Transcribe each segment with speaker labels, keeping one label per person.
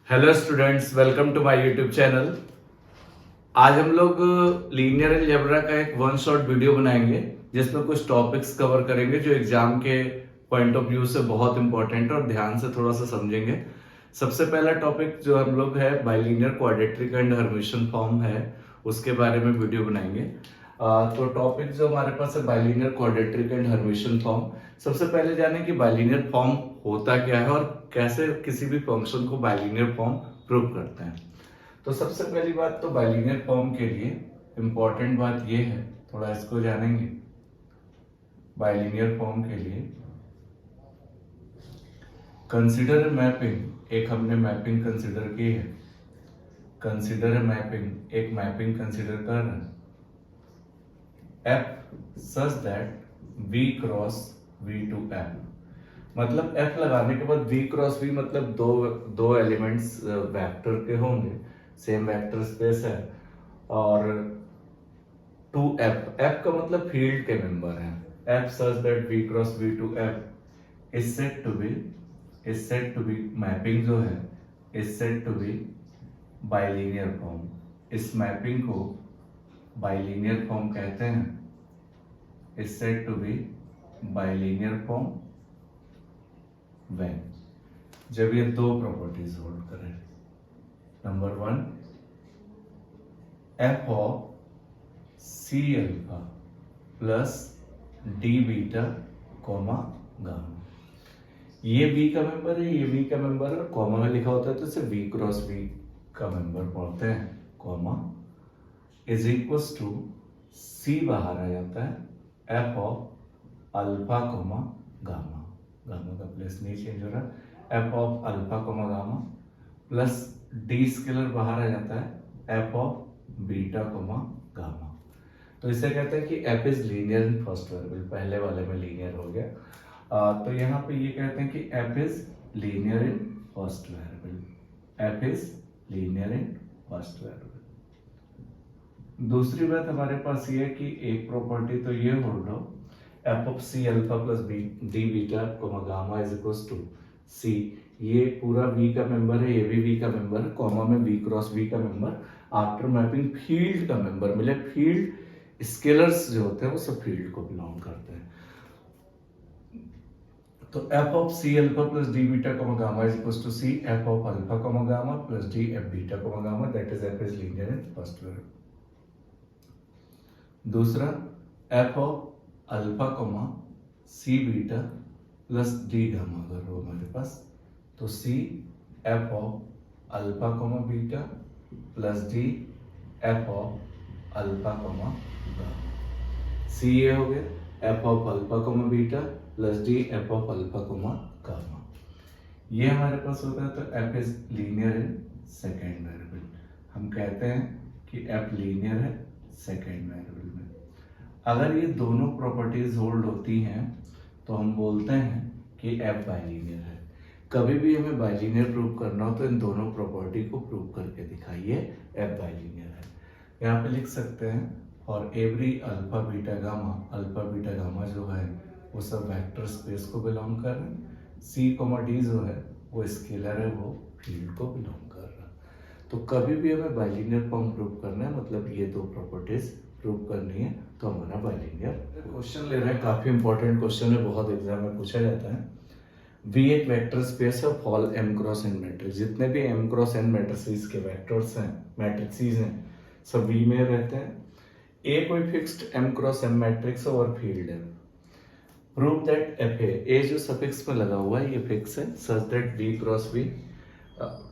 Speaker 1: Hello students, welcome to my YouTube channel. आज हम लोग लीनियर अलजेब्रा का एक वन शॉट वीडियो बनाएंगे जिसमें कुछ टॉपिक्स कवर करेंगे जो एग्जाम के पॉइंट ऑफ व्यू से बहुत इंपॉर्टेंट है और ध्यान से थोड़ा सा समझेंगे। सबसे पहला टॉपिक जो हम लोग है bilinear quadratic and Hermitian form है, उसके बारे में वीडियो बनाएंगे। तो टॉपिक जो हमारे पास है bilinear quadratic and Hermitian form. सबसे पहले जाने कि बाइलिनियर फॉर्म होता क्या है और कैसे किसी भी फंक्शन को बाइलिनियर फॉर्म प्रूव करते हैं। तो सबसे पहली बात तो बाइलिनियर फॉर्म के लिए इंपॉर्टेंट बात ये है, थोड़ा इसको जानेंगे। बाइलिनियर फॉर्म के लिए कंसीडर मैपिंग, एक हमने मैपिंग कंसीडर की है। कंसीडर मैपिंग, एक मैपिंग कंसीडर कर रहे हैं F such that v cross v to f। मतलब f लगाने के बाद v क्रॉस v मतलब दो दो एलिमेंट्स वेक्टर के होंगे, सेम वेक्टर स्पेस है। और टू f, f का मतलब फील्ड के मेंबर है। f such that v cross v to f is said to be mapping जो है is said to be bilinear form. इस मैपिंग को बाइलिनियर फॉर्म कहते हैं। is said to be bilinear form when जब ये दो प्रॉपर्टीज होल्ड करें। Number one, F of C alpha plus D beta comma gamma. ये v का मेंबर है, ये v का मेंबर है, कॉमा में लिखा होता है तो इसे v क्रॉस v का मेंबर पढ़ते हैं। Comma is equal to c बाहर आ जाता है F of alpha comma gamma, गामा का प्लेस नहीं चेंज हो रहा, F of alpha comma gamma plus D scalar बाहर आ जाता है F of beta comma gamma. तो इसे कहते हैं कि F is linear in first variable, पहले वाले में लीनियर हो गया। तो यहाँ पे ये कहते हैं कि F is linear in first variable, F is linear in first variable. दूसरी बात हमारे पास ये है कि एक प्रॉपर्टी तो ये होल्ड हो, F of C alpha plus B D beta comma gamma is equal to C. ये पूरा v का मेंबर है, ये भी v का मेंबर है, कॉमा में v क्रॉस v का मेंबर। आफ्टर मैपिंग फील्ड का मेंबर मिले, फील्ड स्केलर्स जो होते हैं वो सब फील्ड को बिलोंग करते हैं। तो F of C alpha plus D beta comma gamma is equal to C F of alpha comma gamma plus D F beta comma gamma, that is F is linear in first variable. दूसरा, F of alpha comma C beta plus D gamma अगर हो हमारे पास तो C F of alpha comma beta plus D F of alpha comma gamma. See ये हो गया, F of alpha comma beta plus D F of alpha comma gamma. ये हमारे पास होता है तो F is linear in second variable. हम कहते हैं कि एफ लीनियर है सेकेंड वेरिएबल में। अगर ये दोनों प्रॉपर्टीज होल्ड होती हैं तो हम बोलते हैं कि एफ बाइलिनियर है। कभी भी हमें बाइलिनियर प्रूव करना हो तो इन दोनों प्रॉपर्टी को प्रूव करके दिखाइए एफ बाइलिनियर है। यहाँ पे लिख सकते हैं for every alpha beta gamma जो है वो सब वेक्टर स्पेस को बिलोंग कर रहे हैं। सी कोमा डी जो है वो स्केलर है, वो फील्ड को बिलोंग कर रहा है। तो कभी भी हमें बाइलिनियर फॉर्म प्रूव करना है, मतलब ये दो प्रॉपर्टीज प्रूव करनी है तो हमारा बाइलिनियर। क्वेश्चन ले रहे हैं, काफी इंपॉर्टेंट क्वेश्चन है, बहुत एग्जाम में पूछा जाता है। V एक वेक्टर स्पेस है, फॉल m क्रॉस n मैट्रिक्स। जितने भी m क्रॉस n मैट्रिसेस के वेक्टर्स हैं, मैट्रिसेस हैं, सब V में रहते हैं। A कोई fixed m cross n matrix और फील्ड है। प्रूव दैट एफ ए जो सफिक्स में लगा हुआ है ये फिक्स है, such that v cross v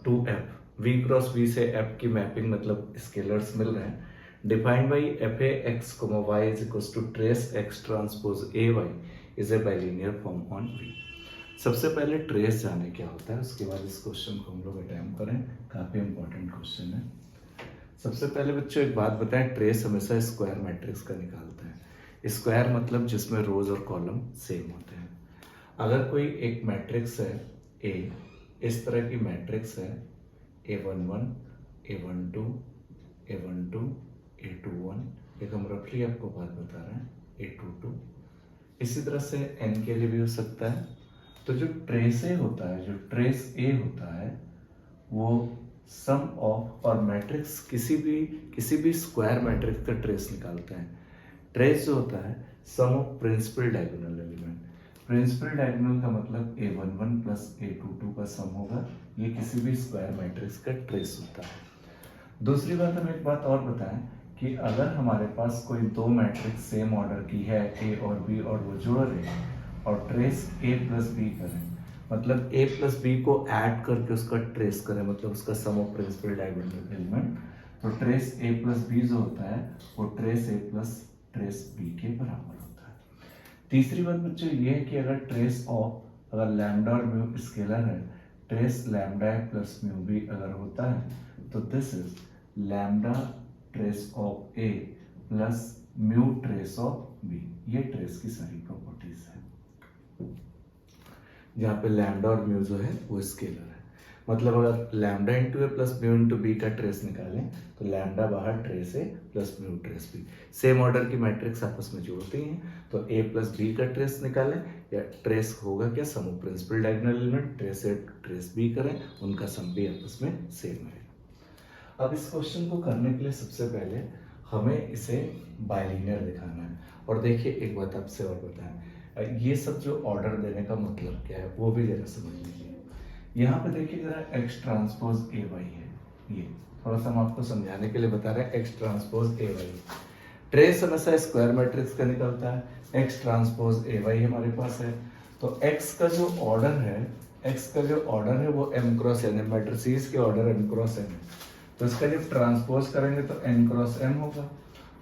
Speaker 1: to f, v cross v से f की मैपिंग मतलब स्केलर्स मिल रहे हैं। Defined by F A X comma Y is equal to trace X transpose A Y is a bilinear form on V. सबसे पहले trace जाने क्या होता है, उसके बाद इस क्वेश्चन को हम लोग अटेम्प्ट करें, काफी इंपॉर्टेंट क्वेश्चन है। सबसे पहले बच्चों एक बात बताएं, ट्रेस हमेशा स्क्वायर मैट्रिक्स का निकालते हैं। स्क्वायर मतलब जिसमें रोज और कॉलम सेम होते हैं। अगर कोई एक मैट्रिक्स है ए, इस तरह की मैट्रिक्स है A11 A12 A12 A21, एक हम रफली आपको बात बता रहे हैं A22, इसी तरह से n के लिए भी हो सकता है। तो जो ट्रेस ए होता है, जो ट्रेस ए होता है वो सम ऑफ, और मैट्रिक्स किसी भी स्क्वायर मैट्रिक्स का ट्रेस निकालता है। ट्रेस जो होता है sum of principal diagonal element. Principal diagonal का मतलब a11 प्लस a22 का सम होगा, ये किसी भी स्क्वायर मैट्रिक्स का ट्रेस होता है। दूसरी बात हम एक बात और बताएं कि अगर हमारे पास कोई दो मैट्रिक्स सेम ऑर्डर की है a और b और वो जुड़ रहे हैं और ट्रेस a प्लस बी करें, मतलब a प्लस बी को ऐड करके उसका ट्रेस करें, मतलब उसका sum of principal diagonal element, तो ट्रेस a प्लस बी जो होता है वो trace a plus trace B के बराबर होता है। तीसरी बात बच्चों ये है कि अगर ट्रेस ऑफ अगर लैम्डा और म्यू स्केलर है, ट्रेस लैम्डा प्लस म्यू भी अगर होता है तो this is lambda trace of A plus mu trace of B. ये ट्रेस की सारी प्रॉपर्टीज है, जहाँ पे लैम्डा और म्यू जो है वो स्केलर है। मतलब अगर lambda into A plus mu into B का ट्रेस निकालें तो लैम्डा बाहर trace A plus mu trace B, same order की मैट्रिक्स आपस में जोड़ती हैं तो ए प्लस बी का ट्रेस निकालें, या ट्रेस होगा क्या sum of principal diagonal element, trace A trace B करें, उनका सम भी आपस में सेम है। अब इस क्वेश्चन को करने के लिए सबसे पहले हमें इसे बाइलिनियर दिखाना है। और देखिए एक बात आपसे और बताएं, ये सब जो ऑर्डर देने का मतलब क्या है वो भी जरा समझ लीजिए। यहाँ पे देखिए जरा एक्स ट्रांसपोज ए वाई है, ये थोड़ा सा हम आपको समझाने के लिए बता रहे हैं। एक्स ट्रांसपोज ए वाई ट्रेस हमेशा स्क्वायर मैट्रिक्स का निकलता है, एक्स ट्रांसपोज ए वाई हमारे पास है, तो एक्स का जो ऑर्डर है वो एम क्रॉस एन है, मैट्रिसेस के ऑर्डर एम क्रॉस एन है, तो इसका जब ट्रांसपोज करेंगे तो एन क्रॉस एम होगा,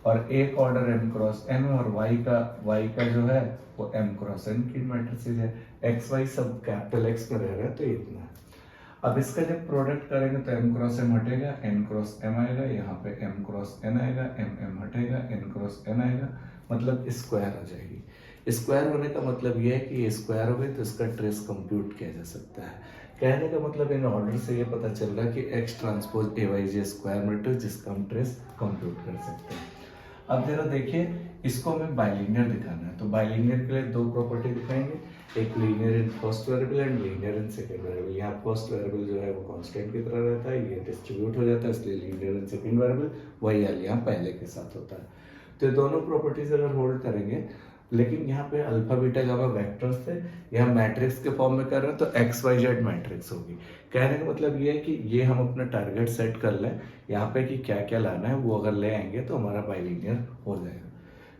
Speaker 1: और एक ऑर्डर एम क्रॉस एन और वाई का जो है वो एम क्रॉस एन की मैट्रिसेस है। एक्स वाई सब कैपिटल एक्स में रह रहा है तो इतना है। अब इसका जब प्रोडक्ट करेंगे तो एम क्रॉस एम हटेगा, एन क्रॉस एम आएगा, यहाँ पे एम क्रॉस एन आएगा, एम एम हटेगा, एन क्रॉस एन आएगा, मतलब स्क्वायर हो जाएगी। स्क्वायर होने का मतलब ये है कि ये स्क्वायर हो गई तो इसका ट्रेस कंप्यूट किया जा सकता है। कहने का मतलब इन ऑर्डर से ये पता चल रहा है कि एक्स ट्रांसपोज ए वाई जे स्क्वायर मैट्रिक्स जिसका हम ट्रेस कंप्यूट कर सकते हैं। अब जरा देखिए इसको हमें बाइलिनियर दिखाना है, तो बाइलिनियर के लिए दो प्रॉपर्टी दिखाएंगे, एक linear in first variable and linear in second variable. यहाँ फर्स्ट वेरिएबल जो है वो कांस्टेंट की तरह रहता है, ये डिस्ट्रीब्यूट हो जाता है, इसलिए लीनियर इन सेकंड वेरिएबल वही यहाँ पहले के साथ होता है। तो ये दोनों प्रॉपर्टीज अगर होल्ड करेंगे, लेकिन यहाँ पे अल्फा बीटा गामा वेक्टर्स थे, यहाँ मैट्रिक्स के फॉर्म में कर रहे हैं तो एक्स वाई जेड मैट्रिक्स होगी। कहने का मतलब ये है कि ये हम अपना टारगेट सेट कर लें यहाँ पे कि क्या क्या लाना है, वो अगर ले आएंगे तो हमारा बाइलिनियर हो जाएगा।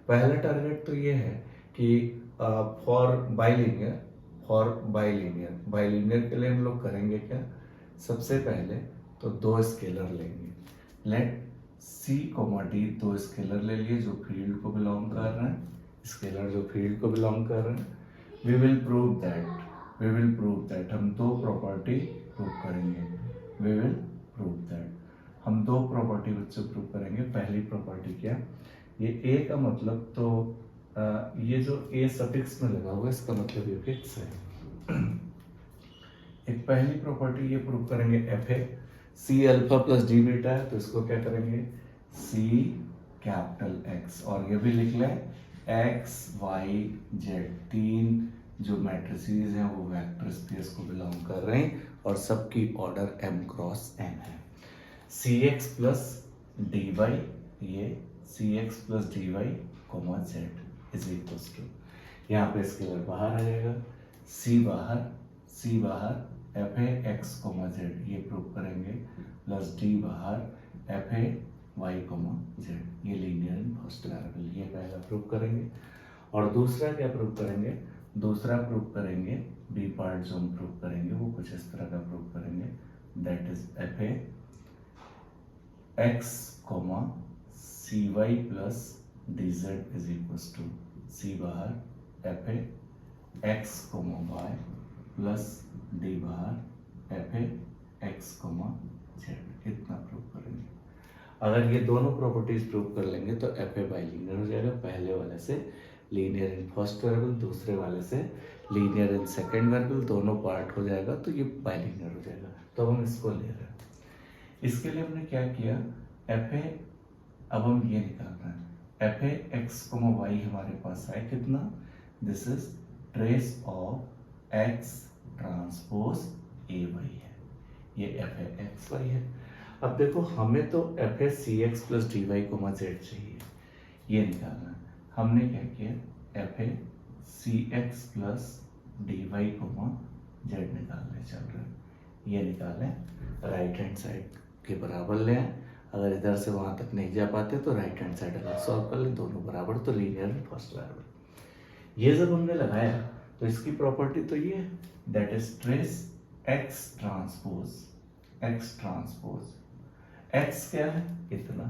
Speaker 1: पहला टारगेट तो ये है कि फॉर बाइलिनियर के लिए हम लोग करेंगे क्या, सबसे पहले तो दो स्केलर लेंगे, लेट सी कोमा डी, दो स्केलर ले लिए जो फील्ड को बिलोंग कर रहे हैं, स्केलर जो फील्ड को बिलोंग कर रहे हैं। वी विल प्रूव दैट हम दो प्रॉपर्टी प्रूव करेंगे, हम दो प्रॉपर्टी बच्चों प्रूव करेंगे। पहली प्रॉपर्टी क्या, ये ए का मतलब तो ये जो ए सफिक्स में लगा हुआ है इसका मतलब ये फिक्स है। एक पहली प्रॉपर्टी ये प्रूव करेंगे F A C alpha plus D beta है, तो इसको क्या करेंगे सी कैपिटल एक्स, और ये भी लिख लें एक्स वाई जेड, तीन जो मैट्रिसेस हैं वो वेक्टर स्पेस को बिलोंग कर रहे हैं और सबकी ऑर्डर एम क्रॉस एन है। C X plus D Y, ये C X plus D Y comma Z is equal to, यहाँ पे स्केलर बाहर आ जाएगा, सी बाहर F A X comma Z ये प्रूव करेंगे, प्लस डी बाहर F A Y comma Z, ये लीनियर इन फर्स्ट वेरिएबल, ये पहला प्रूव करेंगे। और दूसरा क्या प्रूव करेंगे, दूसरा प्रूव करेंगे बी पार्ट जो हम प्रूव करेंगे वो कुछ इस तरह का प्रूव करेंगे, that is F A X comma C Y plus D Z is equal to C बाहर F A X comma Y plus D बाहर F A X comma Z, इतना प्रूव करेंगे। अगर ये दोनों प्रॉपर्टीज प्रूव कर लेंगे तो एफ ए बाइलिनियर हो जाएगा, पहले वाले से लीनियर इन फर्स्ट वेरिएबल, दूसरे वाले से लीनियर इन सेकंड वेरिएबल, दोनों पार्ट हो जाएगा तो ये बाइलिनियर हो जाएगा। तो हम इसको ले रहे हैं, इसके लिए हमने क्या किया, एफ ए अब हम ये निकाल रहे हैं, F A X comma Y हमारे पास है कितना, this is trace of X transpose A Y है, ये एफ ए एक्स वाई है। अब देखो हमें तो F A C X plus D Y comma Z चाहिए, ये निकालना है। हमने क्या किया, F A C X plus D Y comma Z निकालने चल रहे हैं, ये निकालें, राइट हैंड साइड के बराबर ले आए। अगर इधर से वहां तक नहीं जा पाते तो राइट हैंड साइड अलग सॉल्व कर लें, दोनों बराबर, तो लीनियर फर्स्ट वेरिएबल। ये जब हमने लगाया तो इसकी प्रॉपर्टी तो ये है, that is trace X transpose, x transpose x क्या है, इतना,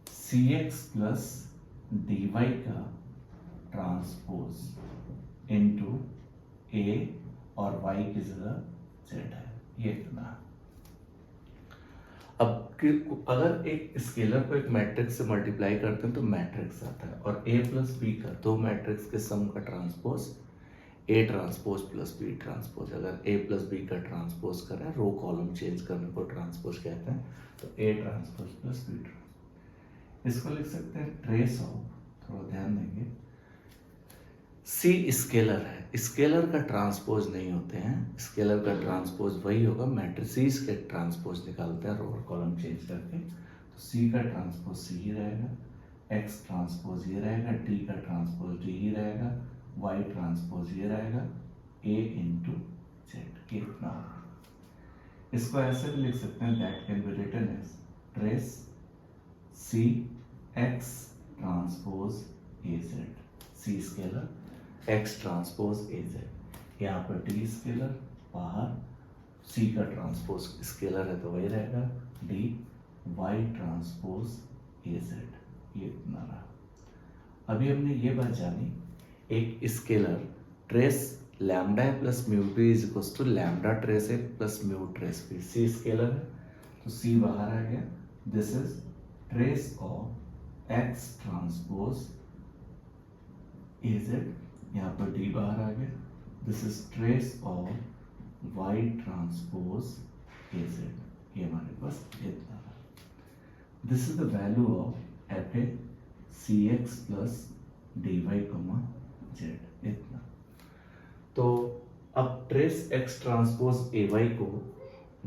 Speaker 1: सी एक्स प्लस डी वाई का ट्रांसपोज इनटू ए और y की जगह z है, ये इतना। अब अगर एक स्केलर को एक मैट्रिक्स से मल्टीप्लाई करते हैं तो मैट्रिक्स आता है, और a प्लस बी का दो मैट्रिक्स के सम का transpose a transpose plus b transpose. अगर a प्लस b का ट्रांसपोज करें, रो कॉलम चेंज करने को ट्रांसपोज कहते हैं, तो a transpose plus b transpose. इसको लिख सकते हैं ट्रेस ऑफ, थोड़ा ध्यान देंगे, सी स्केलर है, स्केलर का ट्रांसपोज नहीं होते हैं, स्केलर का ट्रांसपोज वही होगा, मैट्रिसेस के ट्रांसपोज निकालते हैं रो और कॉलम चेंज करके, तो सी का ट्रांसपोज सी ही रहेगा, एक्स ट्रांसपोज ये रहेगा, टी का ट्रांसपोज डी ही रहेगा, वाई ट्रांसपोज ये रहेगा, ए इंटू जेड, ये इतना होगा। इसको ऐसे भी लिख सकते हैं, that can be written as trace C X transpose A Z, C scalar X transpose A Z, यहाँ पर टी स्केलर बाहर, सी का ट्रांसपोज स्केलर है तो वही रहेगा, D Y transpose A Z, ये इतना रहा। अभी हमने ये बात जानी, एक scalar trace lambda plus mu B is equal to lambda trace A plus mu trace B, C scalar है तो सी बाहर आ गया, this is trace of X transpose A Z, यहाँ पर डी बाहर आ गया, this is trace of Y transpose A Z, ये हमारे पास इतना है। This is the value of F A C X plus D Y comma Z, इतना। तो अब ट्रेस एक्स ट्रांसपोज ए वाई को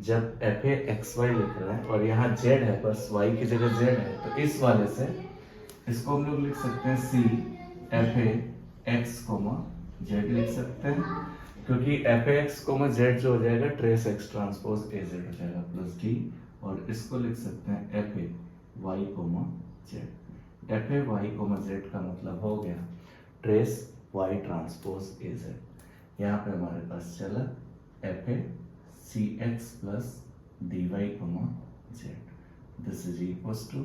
Speaker 1: जब एफ ए एक्स वाई लिख रहे हैं और यहाँ जेड है, बस वाई की जगह जेड है, तो इस वाले से इसको हम लोग लिख सकते हैं सी F A X comma Z लिख सकते हैं, क्योंकि F A X comma Z जो हो जाएगा trace X transpose A Z हो जाएगा प्लस डी, और इसको लिख सकते हैं F A Y comma Z. F A Y comma Z का मतलब हो गया trace Y transpose A Z. यहाँ पे हमारे पास चला F A C X plus D Y comma Z, this is equals to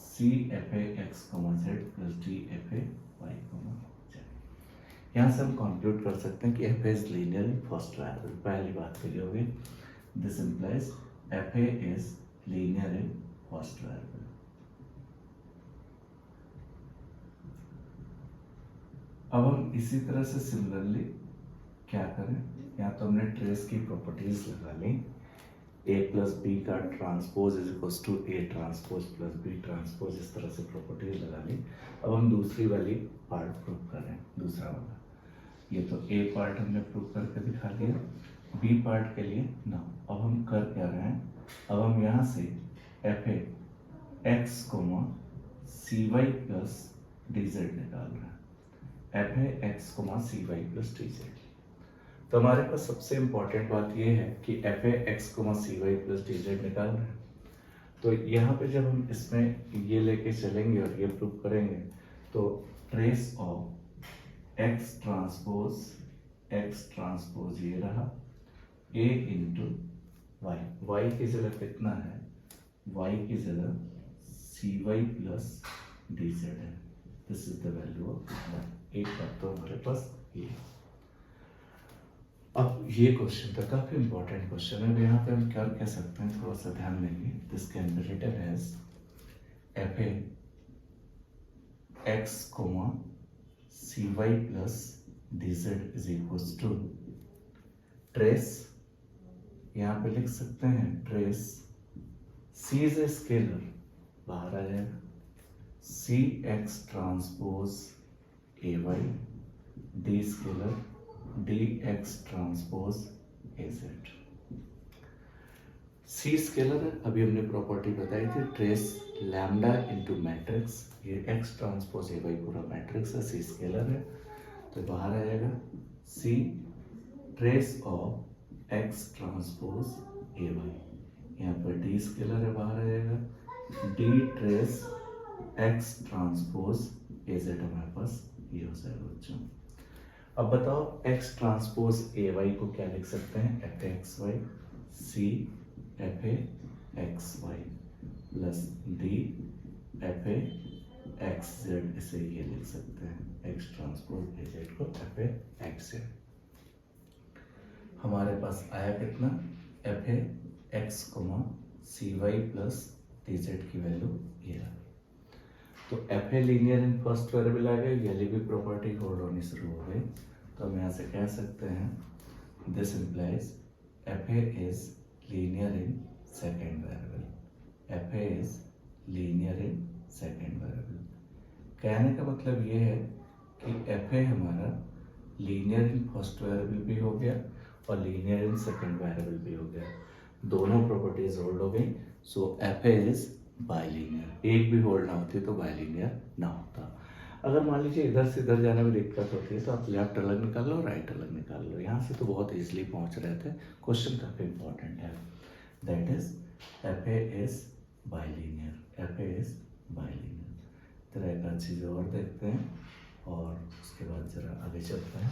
Speaker 1: C F A X comma Z plus D F A Y comma Z. यहाँ से हम conclude कर सकते हैं कि F A is linear in first variable, पहली बात के लिए हो गई, this implies F A is linear in first variable. अब हम इसी तरह से सिमिलरली क्या करें, यहाँ तो हमने ट्रेस की प्रॉपर्टीज लगा ली, ए प्लस बी का transpose is equal to A transpose plus B transpose, इस तरह से प्रॉपर्टीज लगा ली। अब हम दूसरी वाली पार्ट प्रूव करें, दूसरा वाला, ये तो ए पार्ट हमने प्रूव करके दिखा दिया, बी पार्ट के लिए ना। अब हम कर क्या रहे हैं, अब हम यहाँ से F A X comma C Y plus D Z निकाल रहे हैं, F A X comma C Y plus D Z. तो हमारे पास सबसे इंपॉर्टेंट बात यह है कि F A X comma C Y plus D Z निकाल रहे हैं। तो यहाँ पे जब हम इसमें ये लेके चलेंगे और ये प्रूव करेंगे, तो ट्रेस ऑफ एक्स ट्रांसपोज ये रहा, ए इंटू वाई, वाई की जगह कितना है, वाई की जगह सी वाई प्लस डी जेड है, this is the value of एक बात तो हमारे पास ये। अब ये क्वेश्चन था काफी इंपॉर्टेंट क्वेश्चन है, यहाँ पे हम क्या कह सकते हैं, थोड़ा सा ध्यान देंगे, this can be written as F A X comma C Y plus D Z is equal to trace, यहाँ पे लिख सकते हैं trace C is a scalar, बाहर आ जाएगा, C X transpose A Y, D scalar D X transpose A Z. C scalar है, अभी हमने प्रॉपर्टी बताई थी, ट्रेस लैम्डा इनटू मैट्रिक्स, ये एक्स ट्रांसपोज ए वाई पूरा मैट्रिक्स है, सी स्केलर है, तो बाहर आ जाएगा C trace of X transpose A Y, यहाँ पर डी स्केलर है, बाहर आ जाएगा D trace X transpose A Z, हमारे पास ये हो जाएगा बच्चों। अब बताओ एक्स ट्रांसपोज ए वाई को क्या लिख सकते हैं, F X Y C F X Y plus D F X Z, इसे ये लिख सकते हैं एक्स ट्रांसपोज ए जेड को एफ एक्स जेड। हमारे पास आया कितना, F X comma C Y plus D Z की वैल्यू ये आ गई। तो F A linear in first variable आ गई, ये भी प्रॉपर्टी होल्ड होनी शुरू हो गई, तो हम यहाँ से कह सकते हैं this implies F A is linear in second variable, F A is linear in second variable. कहने का मतलब ये है कि एफ ए हमारा लीनियर इन फर्स्ट वेरिएबल भी हो गया और लीनियर इन सेकेंड वेरिएबल भी हो गया, दोनों प्रॉपर्टीज होल्ड हो गई। सो एफ ए इज बाइलीनियर, एक भी होल्ड ना होती तो बाइलीनियर ना होता। अगर मान लीजिए इधर से इधर जाने में दिक्कत होती है तो आप लेफ्ट अलग निकाल लो, राइट अलग निकाल लो, यहाँ से तो बहुत इजीली पहुँच रहे थे। क्वेश्चन काफ़ी इंपॉर्टेंट है, that is F A is bilinear, F A is bilinear. तरह एक चीज़ और देखते हैं और उसके बाद जरा आगे चलते हैं।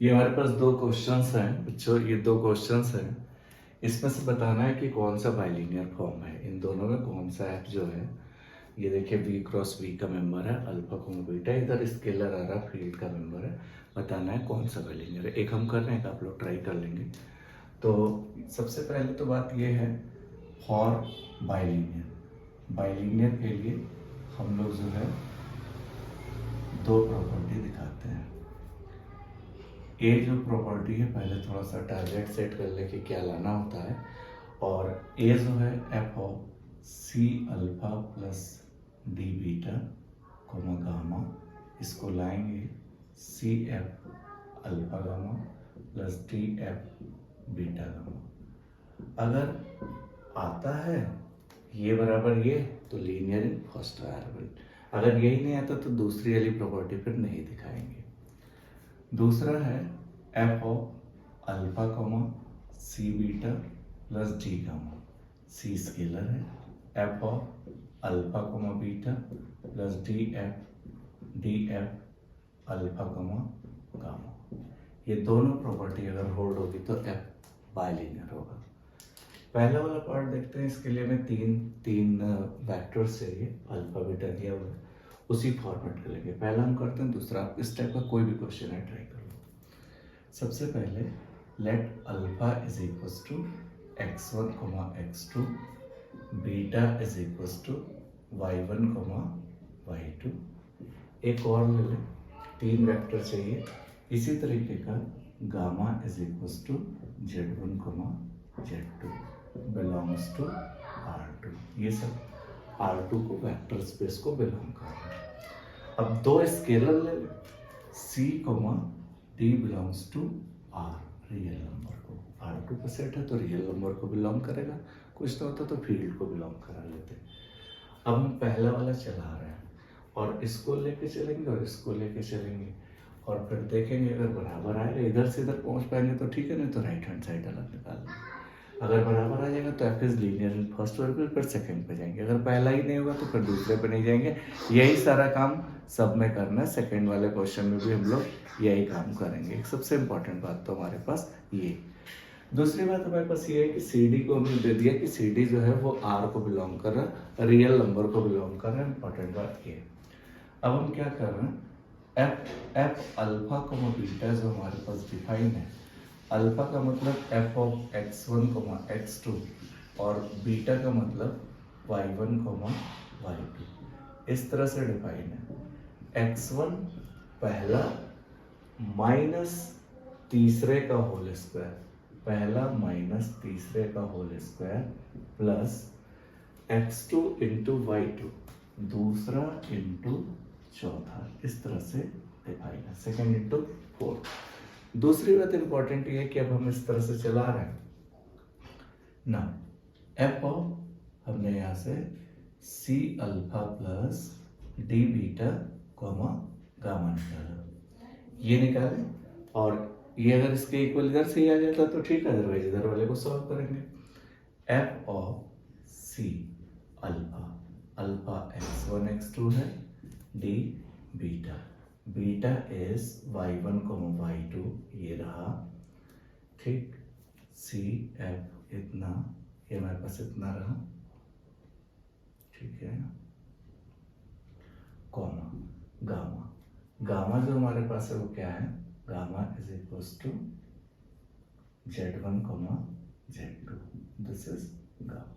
Speaker 1: ये हमारे पास दो क्वेश्चंस हैं बच्चों, ये दो क्वेश्चंस हैं, इसमें से बताना है कि कौन सा बाइलीनियर फॉर्म है, इन दोनों में कौन सा एफ जो है, ये देखिए v क्रॉस v का मेंबर है, अल्फा कोमा बीटा, इधर स्केलर आ रहा फील्ड का मेंबर है, बताना है कौन सा बाइलीनियर है। एक हम कर रहे हैं, आप लोग ट्राई कर लेंगे। तो सबसे पहले तो बात ये है फॉर बाइलीनियर, बाइलीनियर के लिए हम लोग जो है दो प्रॉपर्टी दिखाते हैं। ए जो प्रॉपर्टी है, पहले थोड़ा सा टारगेट सेट कर ले कि क्या लाना होता है, और ए जो है F of C alpha plus D beta comma gamma, इसको लाएंगे C F alpha gamma plus D F beta gamma. अगर आता है ये बराबर ये तो लीनियर इन फर्स्ट वेरिएबल, अगर यही नहीं आता तो दूसरी वाली प्रॉपर्टी फिर नहीं दिखाएंगे। दूसरा है F of alpha comma C beta plus D gamma, C scalar है, F of alpha comma beta plus D F alpha comma gamma. ये दोनों प्रॉपर्टी अगर होल्ड होगी तो एफ बाइलीनियर होगा। पहला वाला पार्ट देखते हैं, इसके लिए हमें तीन वेक्टर्स चाहिए, अल्फा बीटा दिया हुआ है, उसी फॉर्मेट कर लेंगे। पहला हम करते हैं, दूसरा इस टाइप का कोई भी क्वेश्चन है ट्राई कर लो। सबसे पहले let alpha is equals to x1 comma x2, beta is equals to y1 comma y2। एक और ले लें, तीन वेक्टर चाहिए इसी तरीके का, gamma is equals to z1 comma z2 belongs to R2। ये सब R2 को वेक्टर स्पेस को बिलोंग कर रहा है। अब दो स्केलर ले लें, C comma D belongs to R, real number को, R2 का सेट है तो रियल नंबर को बिलोंग करेगा, कुछ तो होता तो फील्ड को बिलोंग करा लेते। अब हम पहला वाला चला रहे हैं और इसको लेके चलेंगे और इसको लेके चलेंगे और फिर देखेंगे अगर बराबर आएगा इधर से इधर पहुंच पाएंगे तो ठीक है, नहीं तो राइट हैंड साइड अलग निकाल लेंगे। अगर बराबर आ जाएगा तो F is linear in first variable, फिर सेकंड पे जाएंगे, अगर पहला ही नहीं होगा तो फिर दूसरे पे नहीं जाएंगे। यही सारा काम सब में करना है, सेकंड वाले क्वेश्चन में भी हम लोग यही काम करेंगे। सबसे इंपॉर्टेंट बात तो हमारे पास ये। दूसरी बात हमारे पास ये है कि सी डी को हमने दे दिया कि सी डी जो है वो आर को बिलोंग कर रहा है, रियल नंबर को बिलोंग कर रहा है, इंपॉर्टेंट बात ये। अब हम क्या कर रहे हैं, एफ अल्फा कोमा बीटा जो हमारे पास डिफाइन है, अल्फा का मतलब F of x1 comma x2 और बीटा का मतलब y1 कोमा y2, इस तरह से डिफाइन है। x1 पहला माइनस तीसरे का होल स्क्वायर, पहला माइनस तीसरे का whole square plus x2 into y2 दूसरा इंटू चौथा, इस तरह से डिफाइन है, सेकेंड इंटू फोर्थ। दूसरी बात इंपॉर्टेंट ये है कि अब हम इस तरह से चला रहे हैं ना एफ ऑफ हमने यहाँ से C alpha plus D beta comma gamma निकाला, ये निकाले और ये अगर इसके इक्वल इधर से ही आ जाता तो ठीक है, अदरवाइज इधर वाले को सॉल्व करेंगे। F of C alpha, alpha x1 x2 है, D beta, beta is y1 y2 ये रहा, ठीक। सी एफ इतना, ये हमारे पास इतना रहा, ठीक है, कॉमा गामा, गामा जो हमारे पास है वो क्या है, gamma is equals to z1 z2, this is gamma.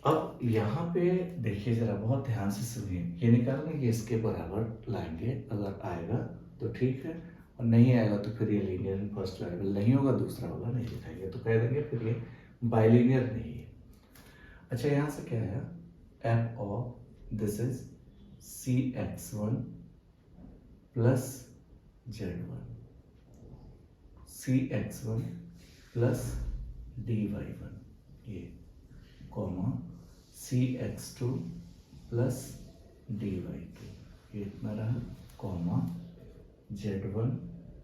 Speaker 1: अब यहाँ पे देखिए जरा, बहुत ध्यान से सुनिए, ये निकालने ये इसके बराबर लाएंगे, अगर आएगा तो ठीक है और नहीं आएगा तो फिर ये लीनियर इन फर्स्ट वेरिएबल नहीं होगा, दूसरा वाला नहीं लिखाएंगे तो कह देंगे फिर ये बाइलीनियर नहीं है। अच्छा यहाँ से क्या है, F of this is C x1 plus z1, C x1 plus D y1 ये, कॉमा सी x2 प्लस डी y2 ये इतना रहा, कॉमा z1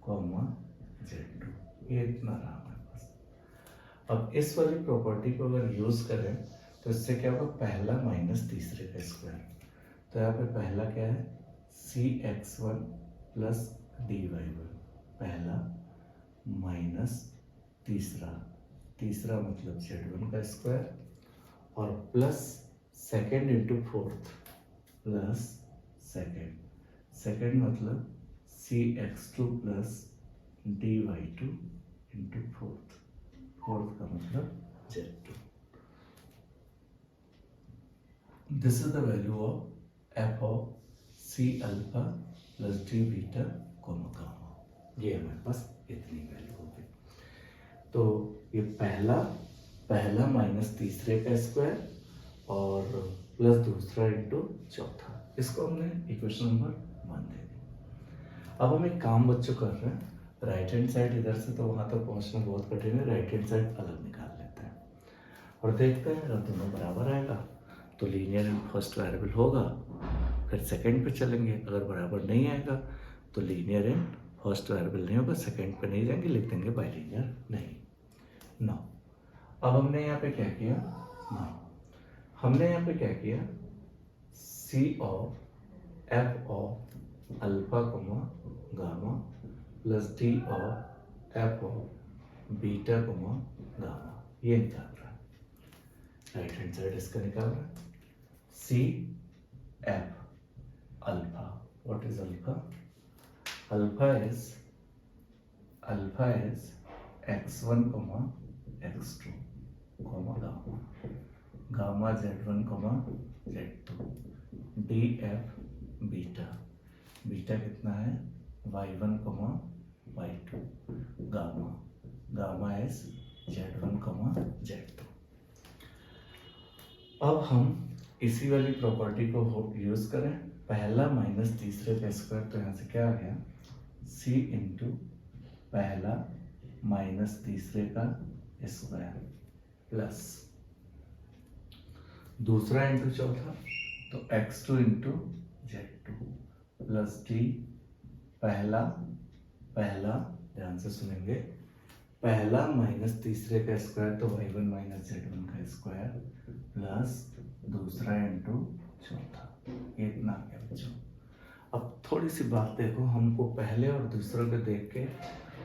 Speaker 1: कॉमा z2 ये इतना रहा हमारे पास। अब इस वाली प्रॉपर्टी को अगर यूज करें तो इससे क्या होगा, पहला माइनस तीसरे का स्क्वायर, तो यहाँ पे पहला क्या है सी x1 प्लस डी y1, पहला माइनस तीसरा, तीसरा मतलब z1 का स्क्वायर और plus second into fourth plus second, second मतलब C x2 plus D y2 into fourth, fourth का मतलब z2। This is the value of F of C alpha plus D beta comma gamma, ये हमारे पास इतनी value होगी। तो ये पहला माइनस तीसरे का स्क्वायर और प्लस दूसरा इंटू चौथा, इसको हमने इक्वेशन नंबर 1 दे दी। अब हम एक काम बच्चों कर रहे हैं, राइट हैंड साइड इधर से तो वहां तक पहुंचना बहुत कठिन है, राइट हैंड साइड अलग निकाल लेते हैं और देखते हैं अगर दोनों बराबर आएगा तो लीनियर इन फर्स्ट वेरिएबल होगा, फिर सेकंड पे चलेंगे, अगर बराबर नहीं आएगा तो लीनियर इन फर्स्ट वेरिएबल नहीं होगा, सेकंड पे नहीं जाएंगे, लिख देंगे बाइलीनियर नहीं। नाउ अब हमने यहाँ पे क्या किया, हमने यहाँ पे क्या किया, C of F of alpha comma gamma plus D of F of beta comma gamma, ये निकाल रहा है, राइट हैंड साइड इसका निकाल रहा है। C F alpha, what is alpha, alpha is x1 comma x2 comma gamma, gamma z1 comma z2, D F beta, beta कितना है y1 comma y2, gamma, gamma is z1 comma z2। अब हम इसी वाली प्रॉपर्टी को use करें, पहला minus तीसरे का स्क्वायर, तो यहाँ से क्या आ गया c इंटू पहला माइनस तीसरे का स्क्वायर प्लस दूसरा इंटू चौथा तो x2 into z2 plus D, पहला ध्यान से सुनेंगे, पहला माइनस तीसरे का स्क्वायर तो y1 माइनस z1 का स्क्वायर प्लस दूसरा इंटू चौथा, ये इतना क्या बच्चों। अब थोड़ी सी बात देखो, हमको पहले और दूसरे को देख के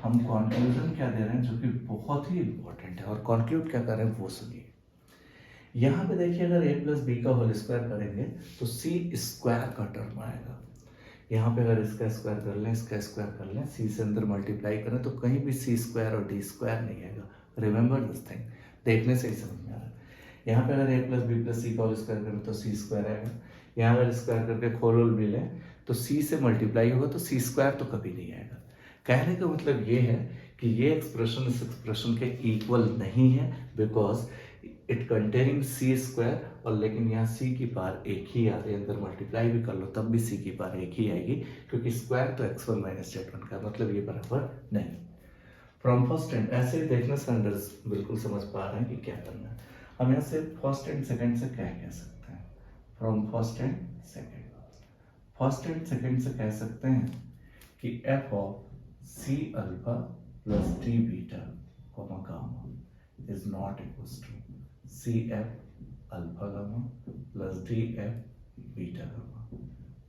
Speaker 1: हम कॉन्क्लूजन क्या दे रहे हैं जो कि बहुत ही इंपॉर्टेंट है, और कॉन्क्लूड क्या कर रहे हैं वो सुनिए। यहाँ पे देखिए अगर a प्लस बी का होल स्क्वायर करेंगे तो c स्क्वायर का टर्म आएगा, यहाँ पे अगर इसका स्क्वायर कर लें, इसका स्क्वायर कर लें, c से अंदर मल्टीप्लाई करें तो कहीं भी c स्क्वायर और d स्क्वायर नहीं आएगा, रिमेंबर दिस थिंग, देखने से ही समझ में आ रहा है। यहाँ पे अगर a प्लस बी प्लस सी का होल स्क्वायर करें तो c स्क्वायर आएगा, यहाँ अगर स्क्वायर करके खोल भी लें तो c से मल्टीप्लाई होगा तो c स्क्वायर तो कभी नहीं आएगा। कहने का मतलब ये है कि ये एक्सप्रेशन इस एक्सप्रेशन के इक्वल नहीं है, because it containing C square, और लेकिन यहाँ सी की पावर एक ही आ रही है, अंदर मल्टीप्लाई भी कर लो तब भी सी की पावर एक ही आएगी, क्योंकि स्क्वायर तो x1 माइनस z1 का, मतलब ये बराबर नहीं। फ्रॉम फर्स्ट एंड, ऐसे देखने से अंडर बिल्कुल समझ पा रहे हैं कि क्या करना है। हम यहाँ से फर्स्ट एंड सेकंड से क्या कह सकते हैं, from first and second, first and second से कह सकते हैं कि F of C alpha plus D beta comma gamma is not equal to C F alpha gamma plus D F beta gamma.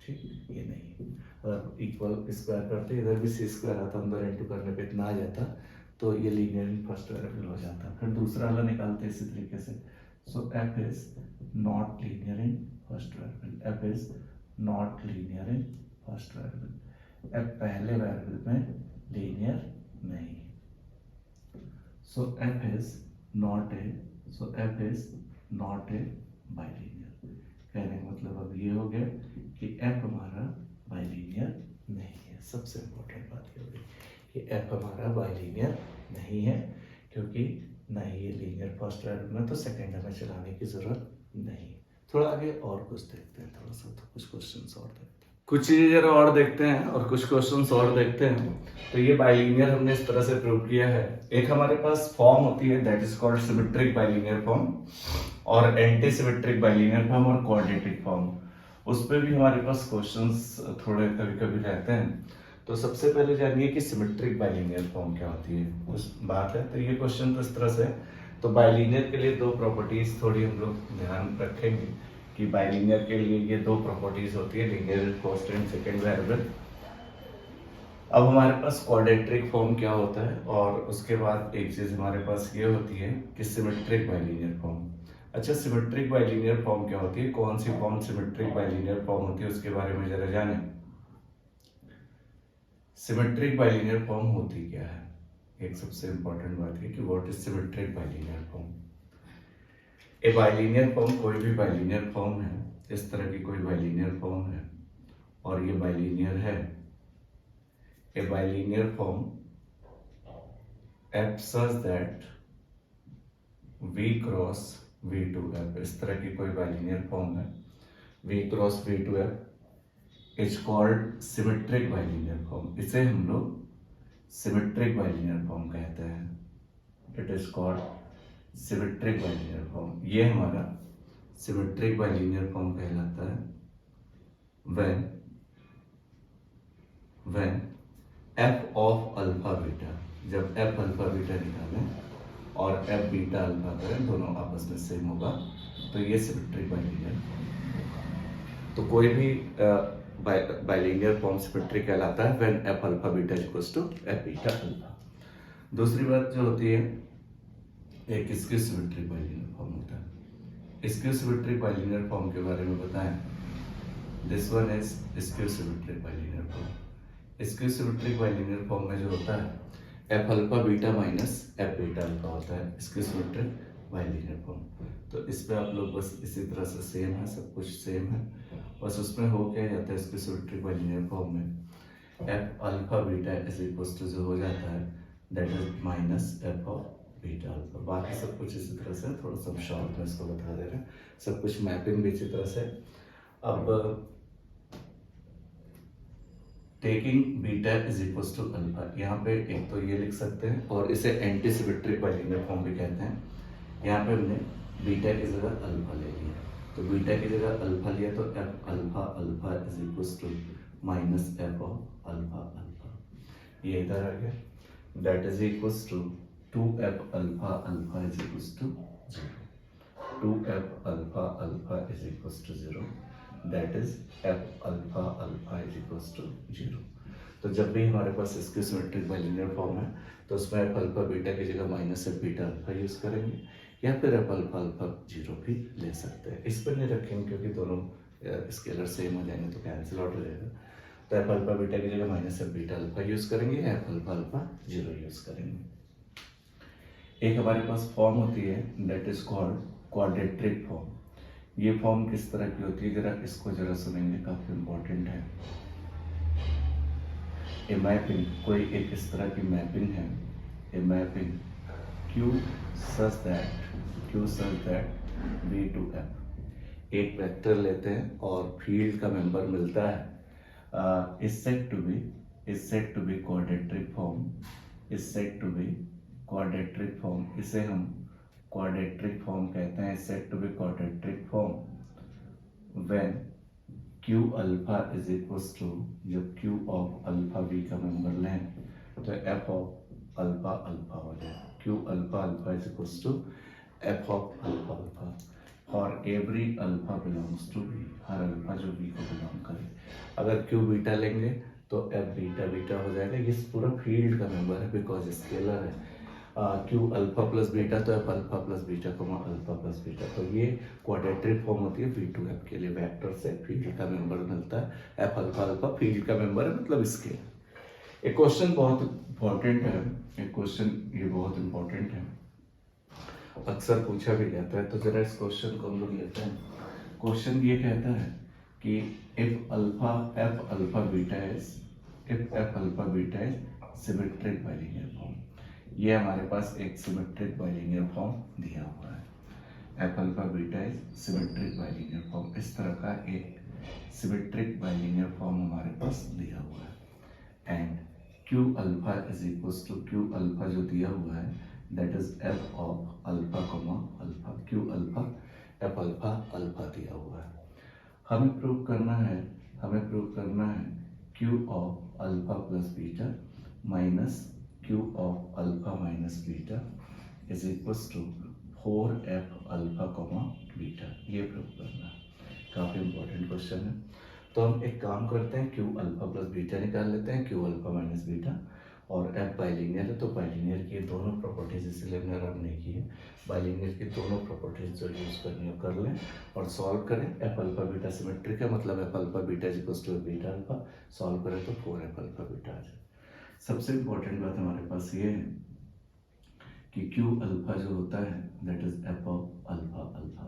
Speaker 1: ठीक, ये नहीं है। अगर इक्वल स्क्वायर करते इधर भी सी स्क्वायर आता, अंदर इंटू करने पे इतना आ जाता, तो ये लीनियर इन फर्स्ट वेरिएबल हो जाता। फिर दूसरा वाला निकालते इसी तरीके से। So F is not linear in first variable, F is not linear in first variable, F पहले वेरिएबल में लीनियर नहीं। So F is not a, so F is not a bilinear. कहने का मतलब अब ये हो गया कि एफ हमारा बाइलीनियर नहीं है। सबसे इम्पोर्टेंट बात ये होगी कि एफ हमारा बाइलीनियर नहीं है, क्योंकि ना ही ये लीनियर फर्स्ट वेरिएबल में, तो सेकंड हमें चलाने की जरूरत नहीं। थोड़ा आगे और कुछ देखते हैं, थोड़ा सा तो कुछ क्वेश्चंस और देखते हैं, कुछ चीजें जरा और देखते हैं और कुछ क्वेश्चंस और देखते हैं। तो ये बाइलीनियर हमने इस तरह से प्रूव किया है। एक हमारे पास फॉर्म होती है that is called symmetric bilinear form, और एंटी सिमेट्रिक बाइलीनियर फॉर्म और क्वाड्रेटिक फॉर्म। उस पर भी हमारे पास क्वेश्चंस थोड़े कभी कभी रहते हैं। तो सबसे पहले जानिए कि सिमेट्रिक बाइलीनियर फॉर्म क्या होती है, उस बात है। तो ये क्वेश्चन तो इस तरह से, तो बाइलीनियर के लिए दो प्रॉपर्टीज थोड़ी हम लोग ध्यान रखेंगे कि बाइलीनियर के लिए ये दो प्रॉपर्टीज होती है, linear first and second variable. अब हमारे पास क्वाड्रेटिक फॉर्म क्या होता है, और उसके बाद एक चीज हमारे पास ये होती है कि सिमेट्रिक बाइलीनियर फॉर्म। अच्छा, सिमेट्रिक बाइलीनियर फॉर्म क्या होती है, कौन सी फॉर्म सिमेट्रिक बाइलीनियर फॉर्म होती है, उसके बारे में जरा जाने। सिमेट्रिक बाइलीनियर फॉर्म होती क्या है, एक सबसे इंपॉर्टेंट बात है कि what is symmetric bilinear form. A bilinear form कोई भी बाइलीनियर फॉर्म है, इस तरह की कोई बाइलीनियर फॉर्म है और ये बाइलीनियर है। A bilinear form F such that v cross v2f, इस तरह की कोई बाइलीनियर फॉर्म है, v cross v2f is called symmetric bilinear form. इसे हम लोग सिमेट्रिक बाइलीनियर फॉर्म कहते हैं। It is called symmetric bilinear form. ये हमारा सिमेट्रिक बाइलीनियर फॉर्म कहलाता है when F of alpha beta, जब एफ अल्फा बीटा निकालें और एफ बीटा अल्फा करें, दोनों आपस में सेम होगा, तो ये सिमेट्रिक बाइलीनियर। तो कोई भी बाइलीनियर फॉर्म सिमेट्रिक कहलाता है when F alpha beta equals to F beta alpha. दूसरी बात जो होती है, एक स्क्यू सिमेट्रिक बाइलीनियर फॉर्म होता है। स्क्यू सिमेट्रिक बाइलीनियर फॉर्म के बारे में बताएं। This one is skew symmetric bilinear form. Skew symmetric bilinear form में जो होता है F alpha beta minus F beta alpha होता है स्क्यू सिमेट्रिक बाइलीनियर फॉर्म। तो इस पे आप लोग बस इसी तरह से सेम है, सब कुछ सेम है, बस उसमें हो क्या जाता है स्क्यू सिमेट्रिक बाइलीनियर फॉर्म में F alpha beta is equal to जो हो जाता है that is minus F of beta alpha. बाकी सब कुछ इसी तरह से, थोड़ा सा शॉर्ट में इसको बता दे रहे हैं, सब कुछ मैपिंग भी इसी तरह से। अब taking beta is equal to alpha, यहाँ पे एक तो ये लिख सकते हैं और इसे एंटी सिमेट्रिक बाइलीनियर फॉर्म भी कहते हैं। यहाँ पे हमने बीटा की जगह अल्फा ले लिया, तो बीटा की जगह अल्फा लिया तो F alpha alpha is equal to minus F of alpha alpha, ये इधर आ गया, that is equal to 2f alpha alpha is equal to 0, 2f alpha alpha is equal to 0, that is f alpha alpha is equal to 0। तो जब भी हमारे पास इसकी symmetric bilinear form है तो उसमें f अल्फा बीटा की जगह minus F beta alpha use करेंगे, या फिर f अल्फा अल्फा 0 भी ले सकते हैं। इस पर नहीं रखेंगे क्योंकि दोनों स्केलर सेम हो जाएंगे तो कैंसिल आउट हो जाएगा। तो f अल्फा बीटा की जगह minus F beta alpha use करेंगे, f अल्फा अल्फा 0 यूज करेंगे। एक हमारे पास फॉर्म होती है that is called quadratic form. ये फॉर्म किस तरह की होती है, जरा इसको जरा सुनेंगे, काफी इंपॉर्टेंट है। ए मैपिंग, कोई एक इस तरह की मैपिंग है, a mapping Q such that V to F, एक वेक्टर लेते हैं और फील्ड का मेंबर मिलता है, is said to be quadratic form is said to be quadratic form, इसे हम क्वाड्रेटिक फॉर्म कहते हैं, said to be quadratic form when Q alpha is equals to, जब क्यू ऑफ अल्फा बी का member लें तो एफ ऑफ अल्फा अल्फा हो जाए, Q alpha alpha is equals to F of alpha alpha for every alpha belongs to B, हर alpha जो B को belong करे। अगर क्यू बीटा लेंगे तो एफ बीटा बीटा हो जाएगा, ये पूरा फील्ड का मेंबर है बिकॉज स्केलर है। क्यू अल्फा प्लस बीटा तो F alpha plus beta comma alpha plus beta, तो ये क्वाड्रेटिक फॉर्म होती है बी टू एफ के लिए, वेक्टर से फील्ड का मेंबर मिलता है, एफ अल्फा अल्फा फील्ड का मेंबर है मतलब स्केलर। एक क्वेश्चन बहुत इंपॉर्टेंट है, एक क्वेश्चन ये बहुत इंपॉर्टेंट है, अक्सर पूछा भी जाता है, तो जरा इस क्वेश्चन को हम लोग लेते हैं। क्वेश्चन ये कहता है कि if alpha F alpha beta is, if F alpha beta is symmetric bilinear form, ये हमारे पास एक सिमेट्रिक बाइलिनियर फॉर्म दिया हुआ है, F alpha beta is symmetric bilinear form, इस तरह का एक सिमेट्रिक बाइलिनियर फॉर्म हमारे पास दिया हुआ है। And Q alpha is equals to, Q alpha जो दिया हुआ है that is F of alpha comma alpha, Q alpha F alpha alpha दिया हुआ है। हमें प्रूव करना है, हमें प्रूव करना है Q of alpha plus beta minus Q of alpha minus beta is equals to 4f alpha comma beta, ये प्रूव करना है। काफ़ी इंपॉर्टेंट क्वेश्चन है। तो हम एक काम करते हैं, क्यू अल्फा प्लस बीटा निकाल लेते हैं, क्यू अल्फा माइनस बीटा, और एफ बाइलिनियर है तो बाइलिनियर की दोनों प्रॉपर्टीज इसलिए हमने रन नहीं की है, बाइलिनियर की दोनों प्रॉपर्टीज जो यूज़ करनी है कर लें और सॉल्व करें। एफ अल्फा बीटा सिमेट्रिक है मतलब F alpha beta is equals to beta alpha, solve करें तो 4f अल्फा बीटा आ जाए। सबसे इंपॉर्टेंट बात हमारे पास ये है कि क्यू अल्फा जो होता है that is F of alpha alpha,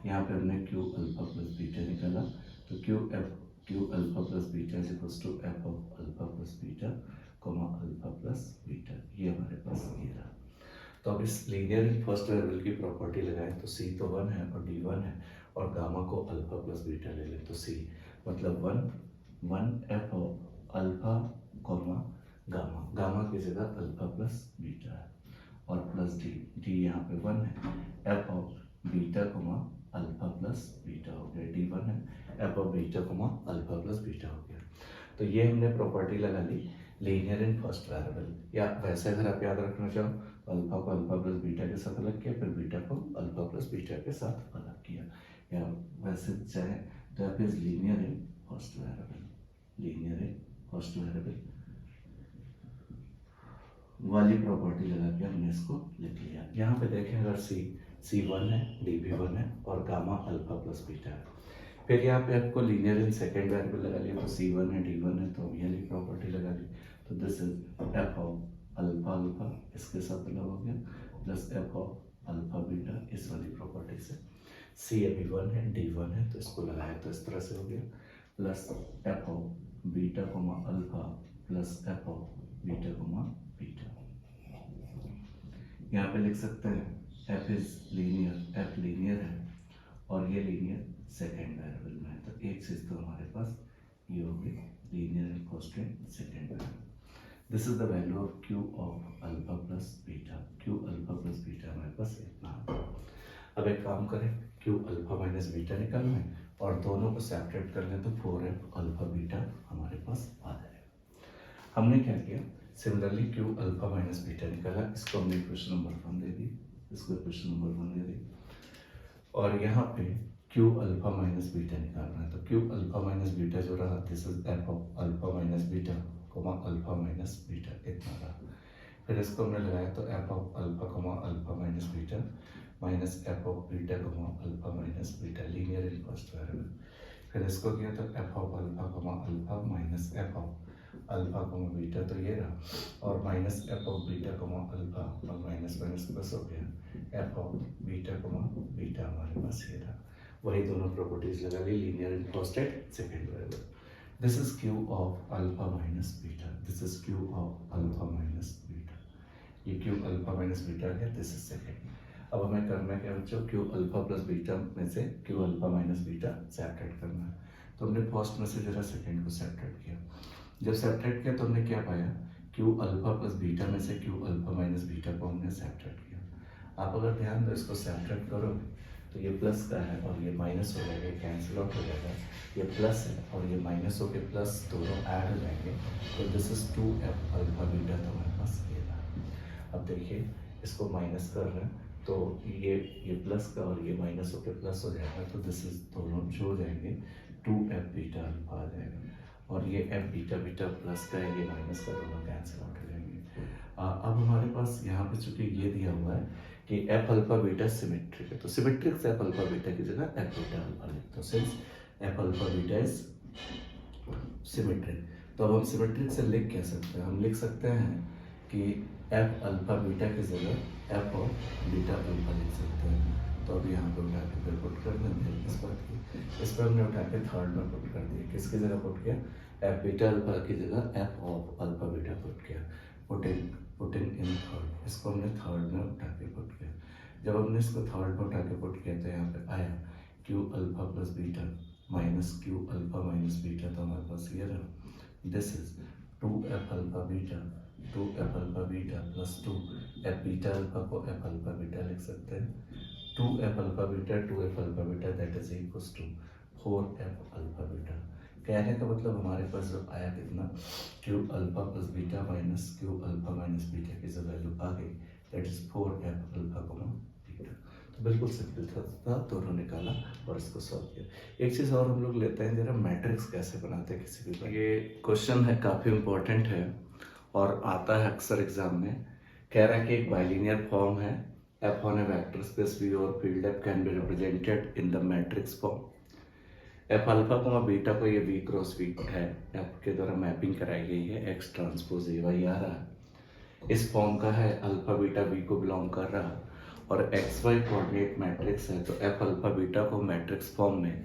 Speaker 1: यहाँ पे हमने क्यू अल्फा प्लस बीटा निकाला, तो Q alpha plus beta is equals to F of alpha plus beta comma alpha plus beta, ये हमारे पास ये रहा। तो अब इस लीनियर फर्स्ट वेरिएबल की प्रॉपर्टी लगाएं तो सी तो 1 है और डी 1 है, और गामा को अल्फा प्लस बीटा ले लें तो सी मतलब 1 F of alpha comma gamma, gamma की जगह अल्फा प्लस बीटा है, और प्लस डी, डी यहाँ पे 1 है, F of beta comma alpha plus beta हो गया, डी 1 है, F of beta comma alpha plus beta हो गया। तो ये हमने प्रॉपर्टी लगा ली लीनियर इन फर्स्ट वेरिएबल, या वैसे अगर आप याद रखना चाहो अल्फा को अल्फा प्लस बीटा के साथ अलग किया, फिर बीटा को अल्फा प्लस बीटा के साथ अलग किया, या वैसे चाहे तो F is linear in first variable, linear in first variable वाली प्रॉपर्टी लगा के हमने इसको लिख लिया। यहाँ पे देखें अगर सी 1 है, डी भी 1 है और गामा अल्फा प्लस बीटा है, फिर यहाँ पे आपको लीनियर इन सेकेंड वेरिएबल लगा लिया, तो C1 है D1 है तो ये वाली प्रॉपर्टी लगा ली, तो this is F of alpha alpha इसके साथ अलग हो गया plus F of alpha beta इस वाली प्रॉपर्टी से, C अभी 1 है D1 है तो इसको लगाया तो इस तरह से हो गया, plus F of beta comma alpha plus F of beta comma beta. यहाँ पे लिख सकते हैं F is linear, F linear है और ये लीनियर सेकेंड वेरिएबल में है, तो एक चीज तो हमारे पास ये होगी linear in first and second variable. This is the value of Q of alpha plus beta, Q alpha plus beta हमारे पास इतना। अब एक काम करें, क्यू अल्फा माइनस बीटा निकाल लें और दोनों को सेपरेट कर लें तो 4f अल्फा बीटा हमारे पास आ जाएगा। हमने क्या किया, similarly Q alpha minus beta निकाला, इसको हमने इक्वेशन नंबर 1 दे दी, इसको इक्वेशन नंबर 1 दे दी, और यहाँ पे क्यू अल्फा माइनस बीटा निकालना है, तो क्यू अल्फा माइनस बीटा जो रहा this is F of alpha minus beta comma alpha minus beta इतना रहा, फिर इसको हमने लगाया तो F of alpha comma alpha minus beta minus F of beta comma alpha minus beta linear in first variable, फिर इसको किया तो F of alpha comma alpha minus F of alpha comma beta तो ये रहा, और minus F of beta comma alpha और minus minus plus हो गया F of beta comma beta हमारे पास ये रहा, वही दोनों प्रॉपर्टीज लगा ली linear in first and second variable. This is Q of alpha minus beta, this is Q of alpha minus beta, ये क्यू अल्फा माइनस बीटा है, दिस इज सेकेंड। अब हमें करना क्या बच्चों, क्यू अल्फा प्लस बीटा में से Q alpha minus beta separate करना है, तो हमने फर्स्ट में से जरा सेकेंड को सेपरेट किया, जब सेपरेट किया तो हमने क्या पाया क्यू अल्फा प्लस बीटा में से क्यू अल्फा माइनस बीटा को हमने सब्ट्रैक्ट किया। आप अगर ध्यान दो इसको सब्ट्रैक्ट करो तो ये प्लस का है और ये माइनस हो जाएगा, कैंसिल आउट हो जाएगा। ये प्लस है और ये माइनस हो के प्लस दोनों ऐड हो जाएंगे, तो this is 2f alpha beta तो हमारे पास ये रहा। अब देखिए इसको माइनस कर रहे हैं तो ये प्लस का और ये माइनस होकर प्लस हो जाएगा, तो दिस इज दोनों जो हो जाएंगे 2f बीटा अल्फा आ जाएगा। और ये f बीटा बीटा प्लस का है, ये माइनस का, दोनों कैंसिल आउट हो जाएंगे। अब हमारे पास यहाँ पे चूंकि ये दिया हुआ है कि f अल्फा बीटा सिमेट्रिक है, तो सिमेट्रिक से f अल्फा बीटा की जगह f बीटा अल्फा लिखते हैं। Since f alpha beta is symmetric, तो अब हम सिमेट्रिक से लिख क्या सकते हैं? हम लिख सकते हैं कि f अल्फा बीटा की जगह f और बीटा अल्फा लिख सकते हैं। तो अब यहाँ पे उठा के फिर पुट कर देंगे इस बात की, इस पर हमने उठा के थर्ड में पुट कर दिया। किसकी जगह पुट किया? f बीटा अल्फा की जगह f of alpha beta put किया, पुटिंग इन थर्ड। इसको हमने थर्ड में उठा के पुट किया। जब हमने इसको थर्ड में उठा के पुट किया तो यहाँ पे आया Q alpha plus beta minus Q alpha minus beta, तो हमारे पास ये रहा। This is 2f alpha beta 2f alpha beta plus 2f beta alpha को f अल्फा बीटा लिख सकते हैं। 2f alpha beta 2f alpha beta that is equals to 4f alpha beta. कहने का मतलब हमारे पास जो आया कितना, Q alpha plus beta minus Q alpha minus beta की जो वैल्यू आ गई that is 4f alpha beta. तो बिल्कुल सिंपल था, दोनों निकाला और इसको सॉल्व किया। एक चीज़ और हम लोग लेते हैं जरा, मैट्रिक्स कैसे बनाते हैं किसी भी। ये क्वेश्चन है, काफ़ी इंपॉर्टेंट है और आता है अक्सर एग्जाम में। कह रहा है कि एक बाइलिनियर फॉर्म है, f on a vector space V or field f can be represented in the matrix form। f alpha को बीटा को ये v क्रॉस v है, f के द्वारा मैपिंग कराई गई है, x ट्रांसपोज ए वाई आ रहा है। इस फॉर्म का है, अल्फा बीटा v को बिलोंग कर रहा और एक्स वाई कोऑर्डिनेट मैट्रिक्स है, तो f अल्फा बीटा को मैट्रिक्स फॉर्म में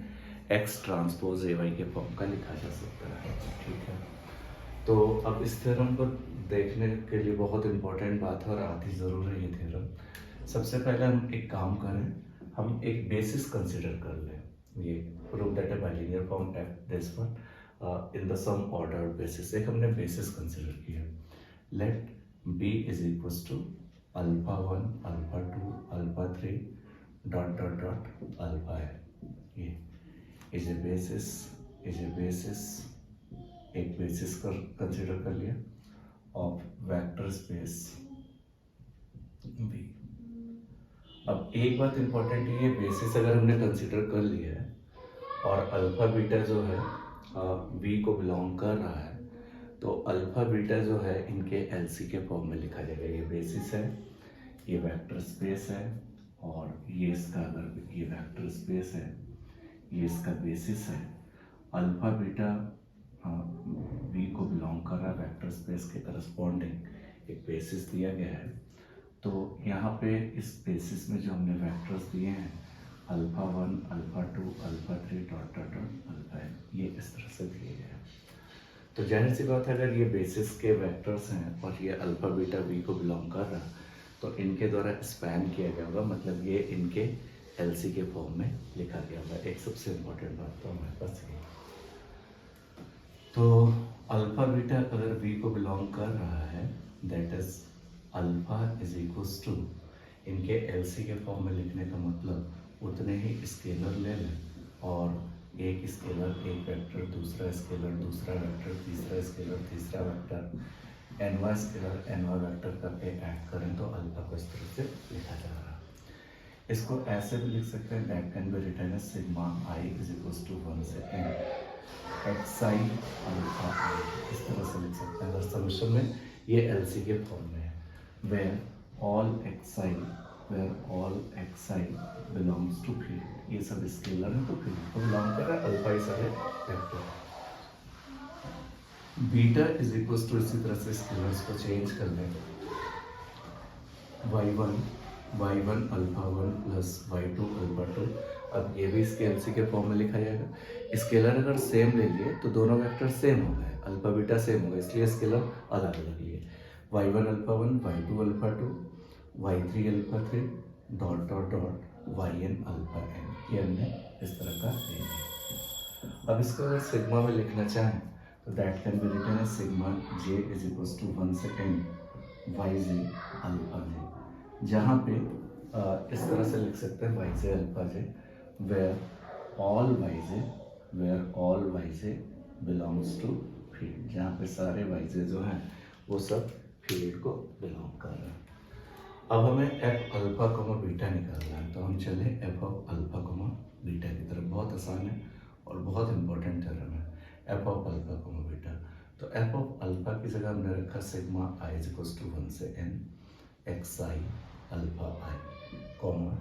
Speaker 1: x ट्रांसपोज ए वाई के फॉर्म का लिखा जा सकता है। ठीक है, तो अब इस थ्योरम को देखने के लिए बहुत इंपॉर्टेंट बात है और आती ज़रूर है ये थ्योरम। सबसे पहले हम एक काम करें, हम एक बेसिस कंसिडर कर लें। ये prove that a bilinear form F this one in the some order basis. एक हमने बेसिस कंसिडर किया, let B is equals to alpha 1 alpha 2 alpha 3 dot dot dot alpha है। ये इज ए बेसिस एक basis consider कर लिया of vector space V। अब एक बात इंपॉर्टेंट है, ये बेसिस अगर हमने कंसिडर कर लिया है और अल्फा बीटा जो है V को बिलोंग कर रहा है, तो अल्फा बीटा जो है इनके LC के फॉर्म में लिखा जाएगा। ये बेसिस है, ये वेक्टर स्पेस है और ये इसका अगर ये वेक्टर स्पेस है, ये इसका बेसिस है। अल्फा बीटा V को बिलोंग कर रहा है, वेक्टर स्पेस के करस्पॉन्डिंग एक बेसिस दिया गया है। तो यहाँ पे इस बेसिस में जो हमने वेक्टर्स दिए हैं alpha 1 alpha 2 alpha 3 dot dot dot alpha है, ये इस तरह से दिए गए हैं। तो जाहिर सी बात है अगर ये बेसिस के वेक्टर्स हैं और ये अल्फा बीटा V को बिलोंग कर रहा तो इनके द्वारा स्पैन किया गया होगा, मतलब ये इनके LC के फॉर्म में लिखा गया होगा। एक सबसे इम्पोर्टेंट बात तो हमारे पास ये, तो अल्फा बीटा अगर V को बिलोंग कर रहा है that is alpha is equals to, इनके LC के फॉर्म में लिखने का मतलब उतने ही स्केलर ले लें और एक स्केलर एक वेक्टर दूसरा स्केलर दूसरा वेक्टर तीसरा स्केलर तीसरा वेक्टर एनवा स्केलर एनवा वेक्टर करके ऐड करें तो अल्फा को इस तरह से लिखा जा रहा है। इसको ऐसे भी लिख सकते हैं, that can be written as sigma i is equals to 1 से n xi अल्फा i, इस तरह से लिख सकते हैं। अगर समीशन में ये LC के फॉर्म में है, where all xi belongs to field, ये सब स्केलर है तो फील्ड को बिलोंग कर रहा है, अल्फा ये सारे vector. Beta is equals to, इसी तरह से स्केलर्स को चेंज कर लें, y1 alpha 1 plus y2 alpha 2। अब ये भी इसके LC के फॉर्म में लिखा जाएगा। स्केलर अगर सेम ले लिए तो दोनों वेक्टर सेम हो गए, अल्फा बीटा सेम हो गए, इसलिए स्केलर अलग अलग लिए। y1 alpha 1 y2 alpha 2 y3 alpha 3 dot dot dot yn alpha n, ये हमने इस तरह का ले लिया। अब इसको अगर सिग्मा में लिखना चाहें तो that can be written as sigma j is equals to 1 से n y j alpha j, जहाँ पे इस तरह से लिख सकते हैं y j alpha j where all y j belongs to field, जहाँ पे सारे वाई जे जो हैं वो सब फील्ड को बिलोंग कर रहे हैं। अब हमें एफ अल्फा कोमा बीटा निकालना है, तो हम चले f of alpha comma beta की तरफ। बहुत आसान है और बहुत इंपॉर्टेंट थ्योरम है F of alpha comma beta. तो एफ ऑफ अल्फा की जगह हमने रखा sigma i is equals to 1 से n x i alpha I comma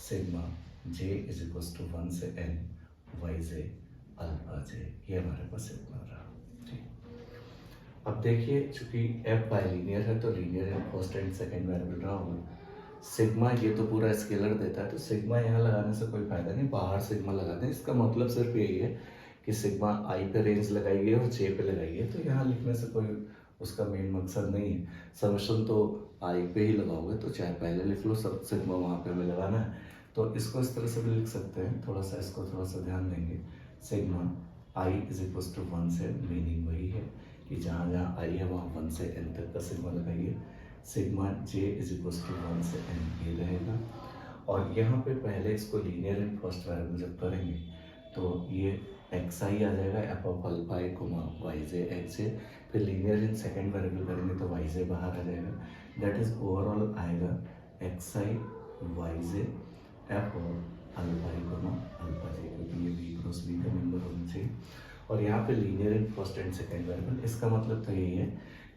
Speaker 1: sigma j is equals to 1 से n y j alpha j. ये हमारे पास इतना रहा। ठीक, अब देखिए चूंकि एफ बाइलिनियर है तो लीनियर है, फर्स्ट एंड सेकंड वेरिएबल रहा होगा। सिग्मा ये तो पूरा स्केलर देता है, तो सिग्मा यहाँ लगाने से कोई फायदा नहीं, बाहर सिग्मा लगा दें। इसका मतलब सिर्फ यही है कि सिग्मा आई पे रेंज लगाइए और जे पे लगाइए, तो यहाँ लिखने से कोई उसका मेन मकसद नहीं है। समेशन तो आई पे ही लगाओगे, तो चाहे पहले लिख लो सब सिग्मा वहाँ पे हमें लगाना है, तो इसको इस तरह से भी लिख सकते हैं। थोड़ा सा इसको थोड़ा सा ध्यान देंगे, sigma i is equals to 1 से, मीनिंग वही है कि जहाँ जहाँ आई है वहाँ 1 से n तक का सिग्मा लगाइए। Sigma j is equals to 1 से n ये रहेगा, और यहाँ पे पहले इसको लीनियर इन फर्स्ट वेरिएबल जब करेंगे तो ये एक्स आई आ जाएगा F of alpha I comma Y J X J, फिर लीनियर इन सेकेंड वेरिएबल करेंगे तो वाई जे बाहर आ जाएगा। दैट इज ओवरऑल आएगा x i y j f of alpha I comma alpha j, क्योंकि ये बी क्रॉस बी का मेंबर होना चाहिए। और यहाँ पे linear in first and second variable, इसका मतलब तो यही है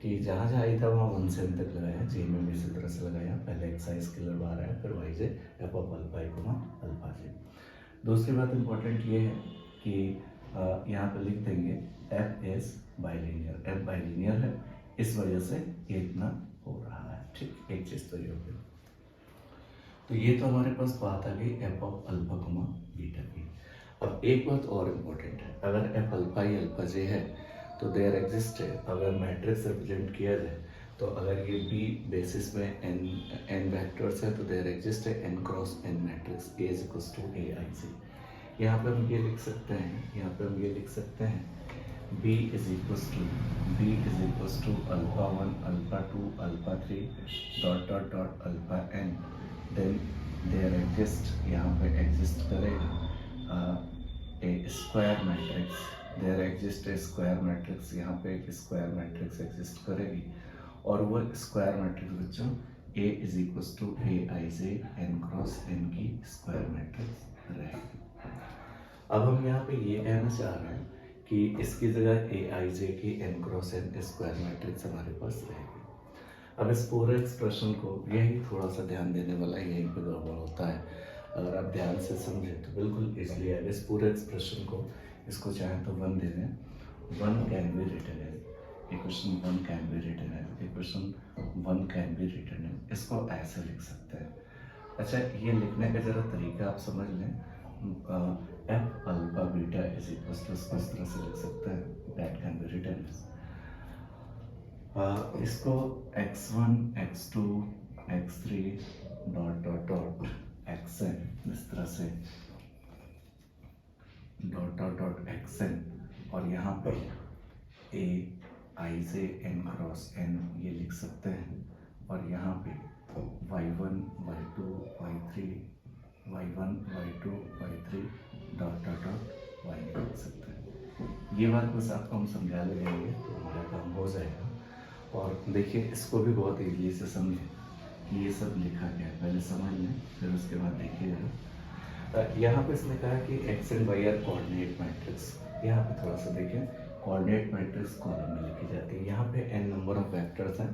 Speaker 1: कि जहाँ जहाँ आई था वहाँ 1 से n तक लगाया, जे में भी इसी तरह से लगाया, पहले एक्स आई स्केलर बाहर आया, फिर y j f of alpha I comma alpha j. दूसरी बात इंपॉर्टेंट ये है कि यहाँ पे लिख देंगे F is bilinear, F bilinear है, इस वजह से ये इतना हो रहा है। ठीक, एक चीज़ तो ये हो गई। तो ये तो हमारे पास बात आ गई F of alpha comma beta की। अब एक बात और इम्पोर्टेंट है, अगर एफ अल्फा ही अल्फा जे है तो देयर एग्जिस्ट है, अगर मैट्रिक्स रिप्रेजेंट किया जाए तो अगर ये बी बेसिस में एन वेक्टर्स है तो देयर एग्जिस्ट है N cross N matrix A is equals to A I C. यहाँ पे हम ये लिख सकते हैं B is equals to alpha 1 alpha 2 alpha 3 dot dot dot alpha N, then there exist, यहाँ पे एग्जिस्ट करेगा a square matrix, there exist a square matrix, यहाँ पे एक स्क्वायर मैट्रिक्स एग्जिस्ट करेगी, और वो स्क्वायर मैट्रिक्स बच्चों A is equals to A I J N cross N की स्क्वायर मैट्रिक्स रहेगी। अब हम यहाँ पे ये कहना चाह रहे हैं कि इसकी जगह ए आई जे की n cross n square matrix हमारे पास रहेगी। अब इस पूरे एक्सप्रेशन को, यही थोड़ा सा ध्यान देने वाला है, यहीं पे गड़बड़ होता है। अगर आप ध्यान से समझें तो बिल्कुल इसलिए है, इस पूरे एक्सप्रेशन को, इसको चाहे तो 1 दे दें, 1 can be written as equation 1 can be written as equation 1 can be written as, इसको ऐसे लिख सकते हैं। अच्छा, ये लिखने का जरा तरीका आप समझ लें, f alpha beta is equals to, इसको इस तरह से लिख सकते हैं, that can be written as, इसको x1 x2 x3 dot dot dot xn, इस तरह से डॉट डॉट डॉट xn, और यहाँ पे a i से n क्रॉस n ये लिख सकते हैं, और यहाँ पे y1 y2 y3 y1 y2 y3 dot dot dot y लिख सकते हैं। ये बात बस आपको हम समझा लेंगे तो हमारा काम हो जाएगा। और देखिए इसको भी बहुत इजीली से समझें कि ये सब लिखा गया है, पहले समझ लें फिर उसके बाद देखिएगा। यहाँ पे इसने कहा कि x and y are coordinate matrix, यहाँ पे थोड़ा सा देखें, कोऑर्डिनेट मैट्रिक्स कॉलम में लिखी जाती है। यहाँ पे n नंबर ऑफ वेक्टर्स हैं,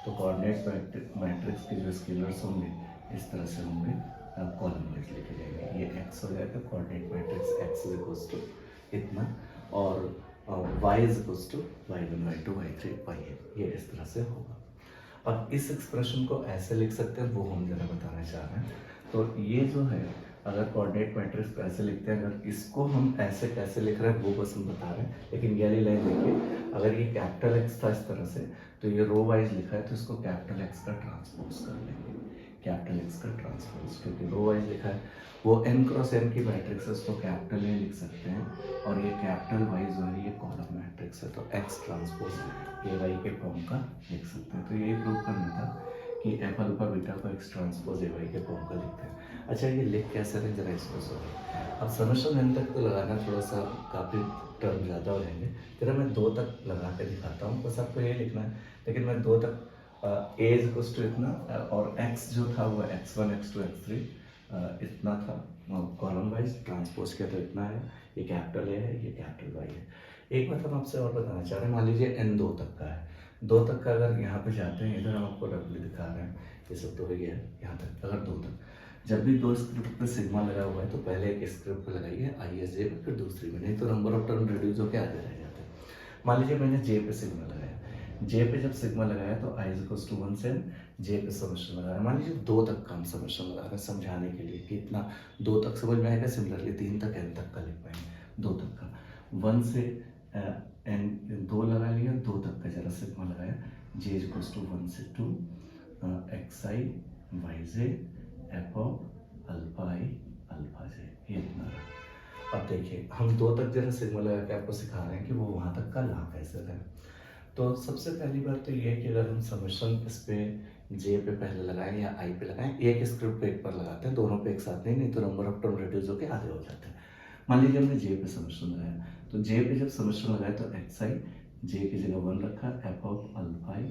Speaker 1: तो कोऑर्डिनेट मैट्रिक्स के जो स्केलर्स होंगे इस तरह से होंगे, कॉलम में लिखे जाएंगे। ये x हो जाएगा coordinate matrix, x is equals to इतना, और y is equals to y1 y2 y3 y, ये इस तरह से होगा। अब इस एक्सप्रेशन को ऐसे लिख सकते हैं, वो हम जरा बताना चाह रहे हैं। तो ये जो है, अगर कोऑर्डिनेट मैट्रिक्स को ऐसे लिखते हैं, अगर इसको हम ऐसे कैसे लिख रहे हैं वो बस हम बता रहे हैं। लेकिन ये वाली लाइन देखिए, अगर ये कैपिटल एक्स था इस तरह से, तो ये रो वाइज लिखा है, तो इसको कैपिटल एक्स का ट्रांसपोज कर लेंगे, कैपिटल एक्स का ट्रांसपोज, क्योंकि रो वाइज लिखा है, वो n क्रॉस n की मैट्रिक्स है, उसको कैपिटल ए लिख सकते हैं, और ये कैपिटल वाई जो है ये कॉलम मैट्रिक्स है, तो x ट्रांसपोज ए वाई के फॉर्म का लिख सकते हैं। तो ये प्रूव करना था कि एफ अल्फा बीटा को x ट्रांसपोज ए वाई के फॉर्म का लिखते हैं। अच्छा, ये लिख कैसे रहे, जरा इसको सॉल्व। अब समेशन एन तक तो लगाना थोड़ा सा काफ़ी टर्म ज़्यादा हो जाएंगे, फिर मैं 2 तक लगा के दिखाता हूँ, बस आपको ये लिखना है, लेकिन मैं 2 तक ए इज इक्वल्स टू इतना, और x जो था वो x1 x2 x3 इतना था, कॉलम वाइज ट्रांसपोज किया तो इतना है, ये कैपिटल ए है, ये कैपिटल वाई है। एक बात हम आपसे और बताना चाह रहे हैं, मान लीजिए n 2 तक का है, 2 तक का अगर यहाँ पे जाते हैं, इधर हम आपको रफली दिखा रहे हैं, ये सब तो हो गया है यहाँ तक, अगर 2 तक, जब भी 2 स्क्रिप्ट पे सिग्मा लगा हुआ है तो पहले एक स्क्रिप्ट पे लगाइए ISJ पे, फिर दूसरी में, नहीं तो नंबर ऑफ टर्म रिड्यूस होकर आगे रह जाते हैं। मान लीजिए मैंने J पे सिग्मा लगाया, J पे जब सिग्मा लगाया तो I इज इक्वल्स टू 1 से J पे समेशन लगाया, मान लीजिए 2 तक का हम समेशन लगा रहे हैं समझाने के लिए कि इतना 2 तक समझ में आएगा, सिमिलरली 3 तक n तक का लिख पाएंगे। 2 तक का 1 से n 2 लगा लिया, 2 तक का जरा सिग्मा लगाया, J इज इक्वल्स टू 1 से 2 xi yj f of alpha i alpha j, ये इतना रहा। अब देखिए हम 2 तक जरा सिग्मा लगा के आपको सिखा रहे हैं कि वो वहाँ तक का ला कैसे रहे। तो सबसे पहली बात तो ये है कि अगर हम समेशन इस पे J पे पहले लगाएं या I पे लगाएं, एक स्क्रिप्ट पे एक पर लगाते हैं, दोनों पे एक साथ नहीं तो नंबर ऑफ टर्म रिड्यूस होकर आधे हो जाते हैं। मान लीजिए हमने J पे समेशन लगाया, तो J पे जब समेशन लगाया तो xi J की जगह 1 रखा, f of alpha i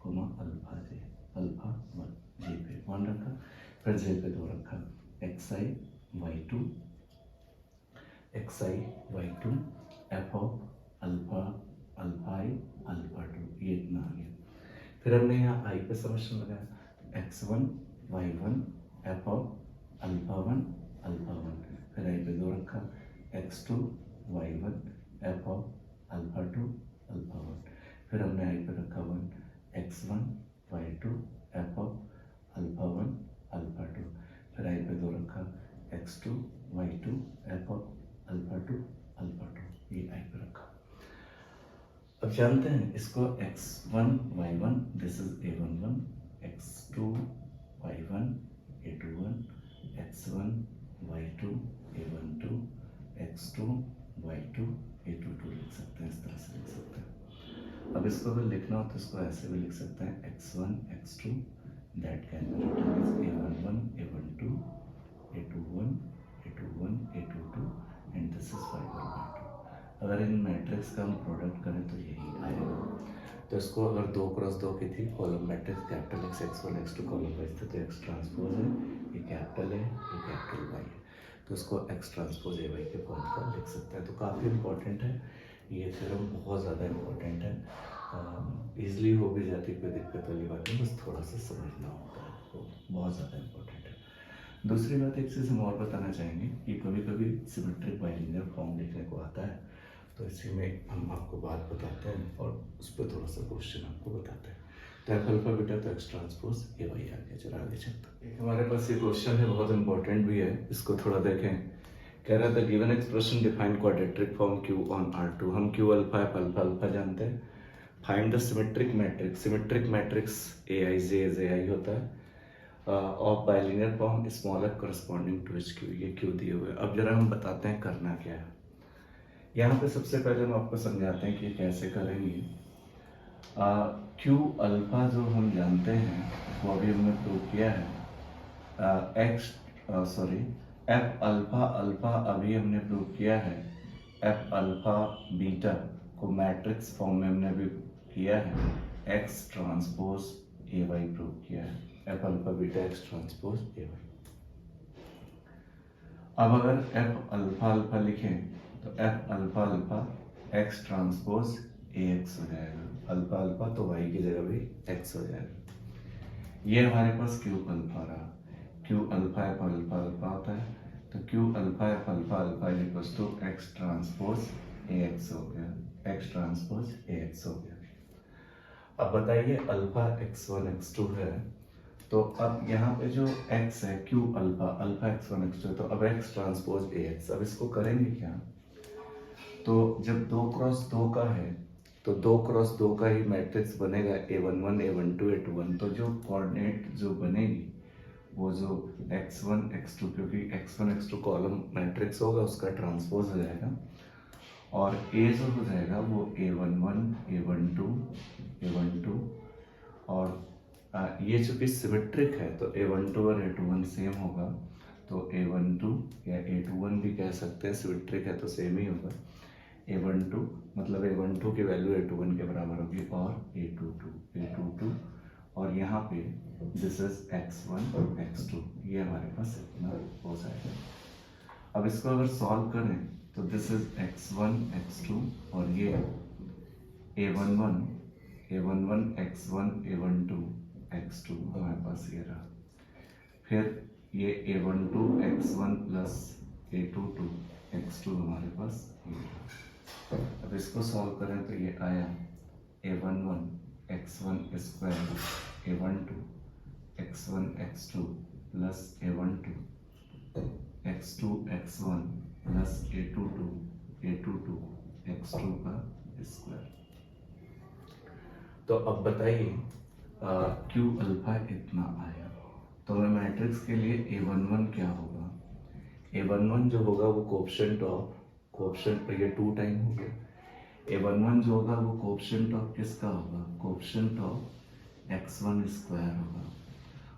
Speaker 1: alpha j, alpha 1 J पे 1 रखा, फिर J पे 2 रखा, xi y2 f of alpha i alpha 2, ये इतना आ गया। फिर हमने यहाँ I पे समेशन लगाया, x1 y1 f of alpha 1, फिर I पे 2 रखा, x2 y1 f of alpha 2, alpha 1, फिर हमने I पे रखा 1 x1 y2 f of alpha 1, alpha 2, फिर I पे 2 रखा, x2 y2 f of alpha 2, alpha 2, ये I पे रखा। अब जानते हैं इसको x1 y1 this is a11, x2 y1 a21, x1 y2 a12, x2 y2 a22 लिख सकते हैं, इस तरह से लिख सकते हैं। अब इसको अगर लिखना हो तो इसको ऐसे भी लिख सकते हैं, x1 x2 that can be written as a11 a12 a21 a21 a22 and this is y1 y2। अगर इन मैट्रिक्स का हम प्रोडक्ट करें तो यही आएगा। तो इसको अगर 2 क्रॉस 2 की थी column matrix, capital X x1 x2 column wise थे, तो X ट्रांसपोज है, ये कैपिटल है, ये कैपिटल Y है, तो इसको X ट्रांसपोज ए वाई के फॉर्म का लिख सकते हैं। तो काफ़ी इंपॉर्टेंट है ये थ्योरम, बहुत ज़्यादा इंपॉर्टेंट है, ईजिली हो भी जाती, कोई दिक्कत वाली बात नहीं, बस थोड़ा सा समझना होता है, तो बहुत ज़्यादा इंपॉर्टेंट है। दूसरी बात एक चीज़ हम और बताना चाहेंगे कि कभी कभी सिमेट्रिक बाइलिनियर फॉर्म लिखने को आता है, तो इसी में हम आपको बात बताते हैं और उस पर थोड़ा सा क्वेश्चन आपको बताते हैं। तो एफ अल्फा बीटा तो X ट्रांसपोज ए वाई आ गया, जरा आगे चलते हैं। हमारे पास ये क्वेश्चन है, बहुत इंपॉर्टेंट भी है, इसको थोड़ा देखें। कह रहा था given expression define quadratic form Q on R2, हम Q alpha F alpha alpha जानते हैं। Find the symmetric matrix, symmetric matrix AI होता है of bilinear form smaller corresponding to Q, ये Q दिए हुए। अब जरा हम बताते हैं करना क्या है। यहाँ पे सबसे पहले हम आपको समझाते हैं कि कैसे करेंगे। Q अल्फा जो हम जानते हैं वो अभी हमने प्रूव किया है, एफ अल्फा अल्फा अभी हमने प्रूव किया है, एफ अल्फा बीटा को मैट्रिक्स फॉर्म में हमने अभी किया है, X ट्रांसपोज ए वाई प्रूव किया है, F alpha beta X transpose ए वाई। अब अगर एफ अल्फा अल्फा लिखें तो F alpha alpha X transpose AX हो जाएगा, अल्फा अल्फा तो Y की जगह भी X हो जाएगा। ये हमारे पास Q अल्फा रहा, Q alpha F alpha alpha होता है, तो Q alpha F alpha alpha is equals to X transpose AX हो गया, X ट्रांसपोज AX हो गया। अब बताइए अल्फा x1 x2 है, तो अब यहाँ पे जो x है Q alpha alpha x1 x2 है, तो अब X ट्रांसपोज AX। अब इसको करेंगे क्या, तो जब 2 क्रॉस 2 का है तो 2 क्रॉस 2 का ही मैट्रिक्स बनेगा A11 A12 A21, तो जो कोऑर्डिनेट जो बनेगी वो जो x1 x2, क्योंकि x1 x2 कॉलम मैट्रिक्स होगा उसका ट्रांसपोज हो जाएगा, और a जो हो जाएगा वो a11 a12 और ये चूंकि सिमेट्रिक है तो a12 और a21 सेम होगा, तो a12 या a21 भी कह सकते हैं, सिमेट्रिक है तो सेम ही होगा। a12 मतलब a12 की वैल्यू a21 के बराबर होगी, और a22 और यहाँ पे दिस इज x1 x2, ये हमारे पास इतना हो जाएगा। अब इसको अगर सॉल्व करें तो दिस इज x1 x2 और ये a11 x1 a12 x2 हमारे पास ये रहा, फिर ये a12 x1 plus a22 x2 हमारे पास ये रहा। अब इसको सॉल्व करें तो ये आया a11 x1 square a12 x1 x2 plus a12 x2 x1 plus a22 x2 का स्क्वायर। तो अब बताइए क्यू अल्फा इतना आया, तो मैं मैट्रिक्स के लिए a11 क्या होगा, a11 जो होगा वो कोएफिशिएंट ये 2 टाइम हो गया, a11 जो होगा वो कोएफिशिएंट ऑफ किसका होगा, कोएफिशिएंट ऑफ x1 स्क्वायर होगा,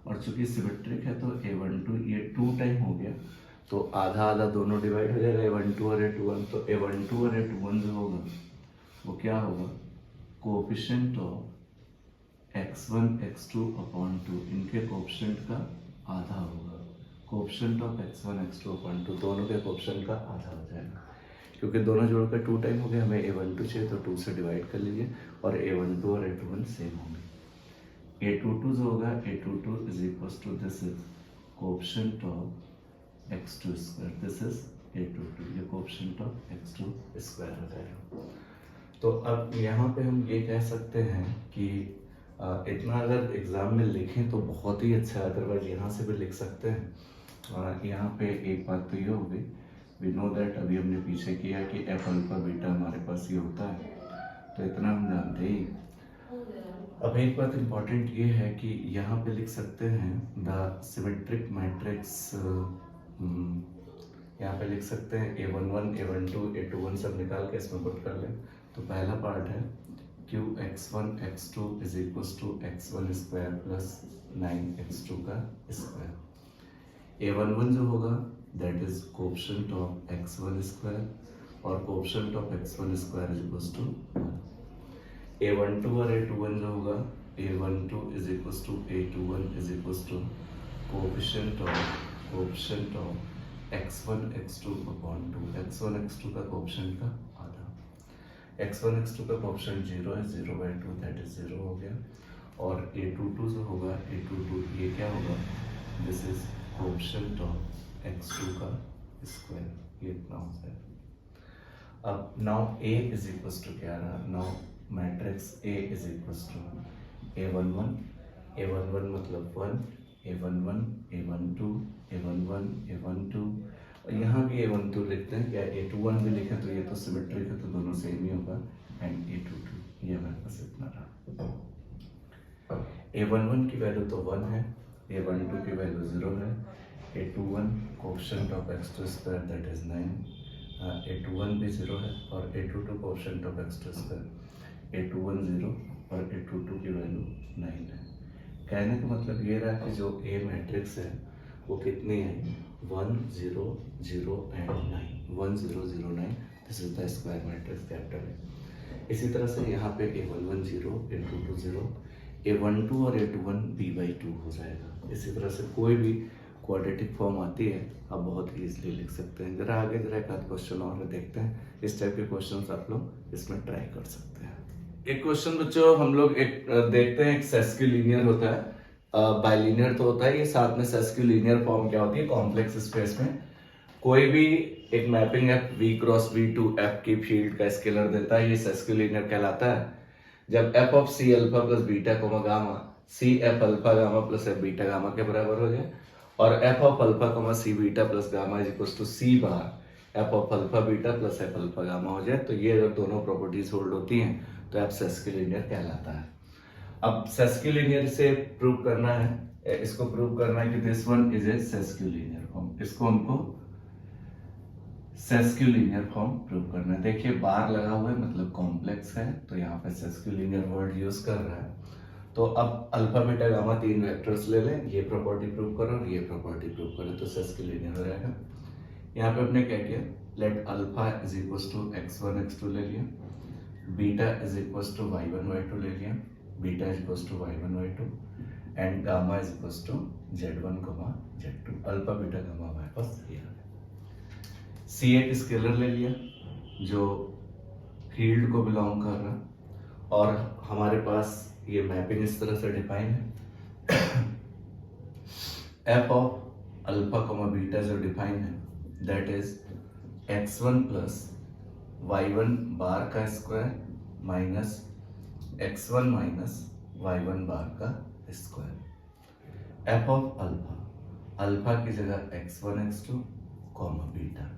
Speaker 1: और चूंकि सिमेट्रिक है तो a12 ये 2 टाइम हो गया, तो आधा आधा दोनों डिवाइड हो जाएगा, a12 और a21, तो a12 और a21 जो होगा वो क्या होगा, coefficient of x1 x2 upon 2, इनके कोएफिशिएंट का आधा होगा, coefficient of x1 x2 upon 2 दोनों के कोएफिशिएंट का आधा हो जाएगा, क्योंकि दोनों जोड़कर 2 टाइम हो गया, हमें a12 चाहिए तो 2 से डिवाइड कर लीजिए, और a12 और a21 सेम होंगे। a22 जो होगा a22 is equal to this is coefficient of x2 square, this is a22, ये कोएफिशिएंट ऑफ x2 स्क्वायर हो जाएगा। तो अब यहाँ पे हम ये कह सकते हैं कि इतना अगर एग्जाम में लिखें तो बहुत ही अच्छा है, अदरवाइज यहाँ से भी लिख सकते हैं। यहाँ पे एक बात तो ये होगी, वी नो दैट अभी हमने पीछे किया कि एफ अल्फा बीटा हमारे पास ये होता है, तो इतना हम जानते ही। अब एक बात इम्पॉर्टेंट ये है कि यहाँ पे लिख सकते हैं द सिमेट्रिक मैट्रिक्स, यहाँ पे लिख सकते हैं a11 a12 a21 सब निकाल के इसमें पुट कर लें। तो पहला पार्ट है q x1 x2 is equal to x1 square plus 9x2 का स्क्वायर। a11 जो होगा that is coefficient of x1 square, और coefficient of x1 square is equal to 1। a12 और a21 जो होगा a12 is equal to a21 is equal to coefficient of x1 x2 upon 2, x1 x2 का coefficient का आधा, x1 x2 का coefficient 0 है, 0/2 that is 0 हो गया, और a22 जो होगा a22 ये क्या होगा, this is coefficient of x2 का स्क्वायर, ये इतना हो जाएगा। अब now a is equal to क्या रहा, now matrix a is equal to a11 मतलब 1, a11 a12 a11 a12, और यहाँ भी a12 लिखते हैं, या a21 भी लिखें तो ये तो सिमेट्रिक है तो दोनों सेम ही होगा, एंड a22 ये हमारे पास इतना रहा। a11 की वैल्यू तो 1 है, a12 की वैल्यू 0 है, a21 coefficient of x2 square that is 9, a21 भी 0 है, और a22 coefficient of x2 square, a21 0 और a22 की वैल्यू 9 है। कहने का मतलब ये रहा कि जो A मैट्रिक्स है वो कितनी है, 1 0 0 and 9, 1 0 0 9, this is the square matrix capital है। इसी तरह से यहाँ पे a11 0 a22 0, a12 और a21 b/2 हो जाएगा। इसी तरह से कोई भी क्वाड्रेटिक फॉर्म आती है आप बहुत ही इजीली लिख सकते हैं। जरा आगे जरा एक आध क्वेश्चन और देखते हैं, इस टाइप के क्वेश्चन आप लोग इसमें ट्राई कर सकते हैं। एक क्वेश्चन बच्चों हम लोग एक देखते हैं, एक सेस्क्यूलिनियर होता है, बाइलिनियर तो होता है ये, साथ में सेस्क्यूलिनियर फॉर्म क्या होती है, कॉम्प्लेक्स स्पेस में कोई भी एक mapping f v cross v to f की फील्ड का स्केलर देता है, ये सेस्क्यूलिनियर कहलाता है। जब f of c alpha plus beta comma gamma c f alpha gamma plus f beta gamma के बराबर हो जाए, और f of alpha comma c beta plus gamma is equal to c bar f of alpha beta plus f alpha gamma हो जाए, तो ये जब दोनों प्रॉपर्टीज होल्ड होती हैं तो f सेस्क्यूलिनियर कहलाता है। अब सेस्क्यूलिनियर से प्रूव करना है इसको प्रूव करना है कि this one is a sesquilinear form, इसको हमको सेस्क्यूलिनियर फॉर्म प्रूव करना है। देखिए बार लगा हुआ है मतलब कॉम्प्लेक्स है, तो यहाँ पे सेस्क्यूलिनियर वर्ड यूज कर रहा है। तो अब अल्फा बीटा गामा तीन वेक्टर्स ले लें, ये प्रॉपर्टी प्रूव करो और ये प्रॉपर्टी प्रूव करो तो सेस्क्यूलिनियर हो जाएगा। यहाँ पे हमने क्या किया, let alpha is equal to x1 x2 ले लिया, beta is equal to y1 y2 ले लिया, beta is equal to y1 y2 and gamma is equal to z1 z2। Alpha beta gamma हमारे पास ये आ गया। C एक स्केलर ले लिया जो फील्ड को बिलोंग कर रहा, और हमारे पास ये मैपिंग इस तरह से डिफाइन है। F of alpha comma beta जो डिफाइन है that is x1 plus y1 बार का square minus x1 minus y1 बार का square. F of alpha, alpha की जगह x1 x2 comma beta,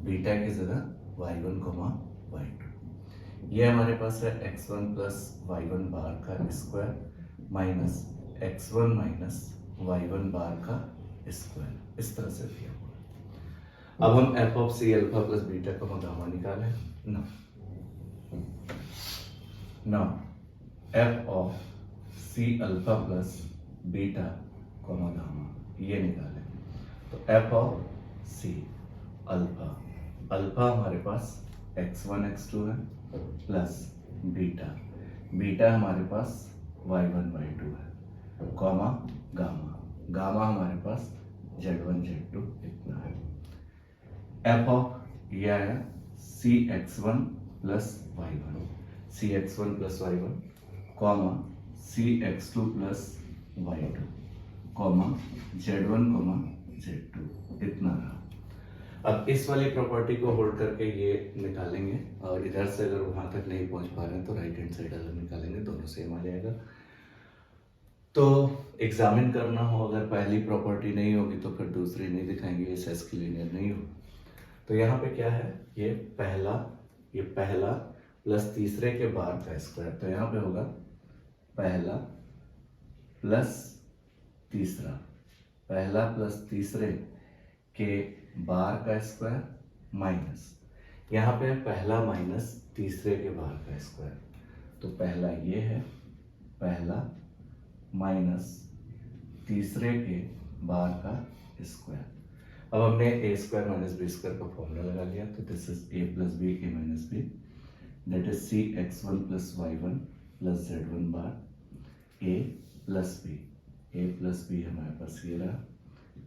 Speaker 1: beta की जगह y1 कॉमा y2। ये हमारे पास है x1 प्लस y1 बार का square minus x1 minus y1 बार का स्क्वायर, इस तरह से दिया हुआ है। अब हम f of c alpha plus beta का गामा निकालें। Now f of c alpha plus beta comma gamma ये निकालें, तो f of c alpha, alpha हमारे पास x1 x2 है प्लस बीटा, बीटा हमारे पास y1 y2 है कॉमा गामा, गामा हमारे पास z1 z2 इतना है। f ऑफ ये आया cx1 plus y1, cx1 plus y1 comma cx2 plus y2 comma z1 comma z2 इतना रहा। अब इस वाली प्रॉपर्टी को होल्ड करके ये निकालेंगे, और इधर से अगर वहां तक नहीं पहुंच पा रहे हैं तो राइट हैंड साइड अगर निकालेंगे दोनों सेम आ जाएगा। तो एग्जामिन करना हो, अगर पहली प्रॉपर्टी नहीं होगी तो फिर दूसरी नहीं दिखाएंगे, ये सेस्क्यूलिनियर नहीं हो। तो यहाँ पे क्या है, ये पहला प्लस तीसरे के बार का स्क्वायर, तो यहाँ पे होगा पहला प्लस तीसरा, पहला प्लस तीसरे के बार का स्क्वायर माइनस, यहाँ पे पहला माइनस तीसरे के बार का स्क्वायर, तो पहला ये है, पहला माइनस तीसरे के बार का स्क्वायर। अब हमने a square minus b square का फॉर्मूला लगा लिया, तो this is a plus b a minus b, that is C x1 plus y1 plus z1 bar a plus b हमारे पास ये रहा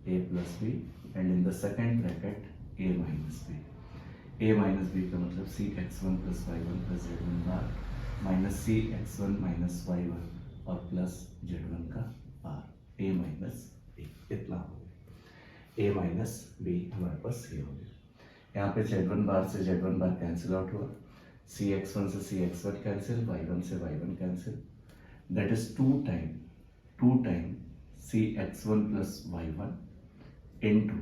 Speaker 1: a plus b and in the second bracket a minus b, a minus b का मतलब c x1 plus y1 plus z1 बार minus c x1 minus y1 और plus z1 का बार a minus b, इतना हो गया। a minus b हमारे पास ये हो गया। यहाँ पे z1 बार से z1 बार कैंसिल आउट हुआ, c x1 से c x1 कैंसिल, y1 से y1 cancel, that is 2 time c x1 plus y1 into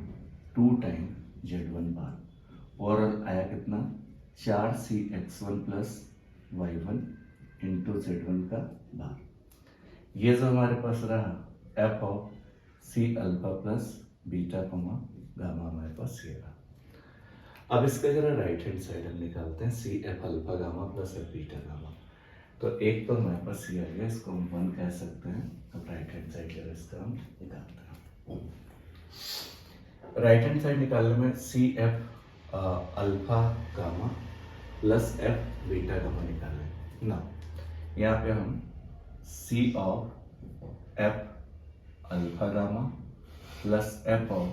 Speaker 1: 2 time z1 bar, overall आया कितना 4c x1 plus y1 into z1 का बार। ये जो हमारे पास रहा f of c alpha plus beta comma gamma हमारे पास ये रहा। अब इसका जरा राइट हैंड साइड हम निकालते हैं, C F alpha gamma plus F beta gamma. तो एक तो हमारे पास सी आ गया, इसको हम 1 कह सकते हैं। अब राइट हैंड साइड जरा इसका हम निकालते हैं। राइट हैंड साइड निकालने में C F alpha gamma plus F beta gamma निकालें ना। यहाँ पे हम C of F alpha gamma plus F of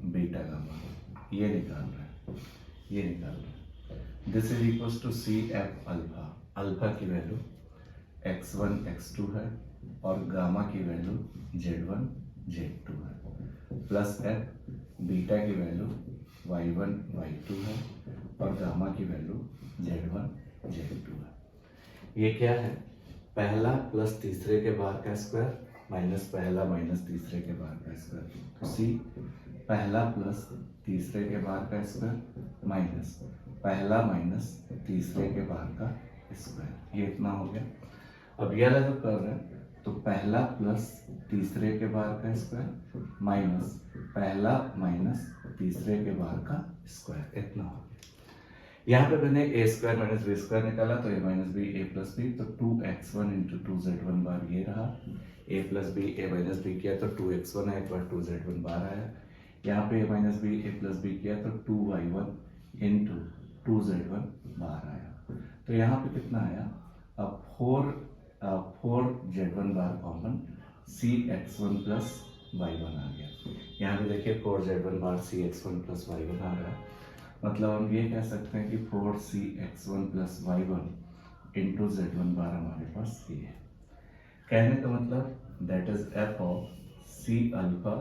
Speaker 1: beta gamma ये निकाल रहे हैं। This is equal to C F alpha, alpha की वैल्यू x1 x2 है और गामा की वैल्यू z1 z2 है, प्लस एफ बीटा की वैल्यू y1 y2 है और गामा की वैल्यू z1 z2 है। ये क्या है, पहला प्लस तीसरे के बार का स्क्वायर माइनस पहला माइनस तीसरे के बार का स्क्वायर, तो सी पहला प्लस तीसरे के बार का स्क्वायर माइनस पहला माइनस तीसरे के बार का स्क्वायर, ये इतना हो गया। अब ये वाला जो कर रहे हैं तो पहला प्लस तीसरे के बार का स्क्वायर माइनस पहला माइनस तीसरे के बार का स्क्वायर, इतना हो गया। यहाँ पे मैंने ए स्क्वायर माइनस बी स्क्वायर निकाला तो ए माइनस बी ए प्लस बी, तो 2x1 इंटू 2z1 बार ये रहा, ए plus b a minus B किया तो 2x1 आया, एक बार 2z1 बार आया। यहाँ पे ए माइनस बी ए प्लस बी किया तो 2y1 इंटू 2z1 बार आया। तो यहाँ पे कितना आया, अब 4z1 बार कॉमन, cx1 प्लस y1 आ गया। यहाँ पे देखिए 4z1 बार cx1 प्लस y1 आ रहा है, मतलब हम ये कह सकते हैं कि 4cx1 plus y1 into z1 बार हमारे पास ये है। कहने का मतलब that is f of c alpha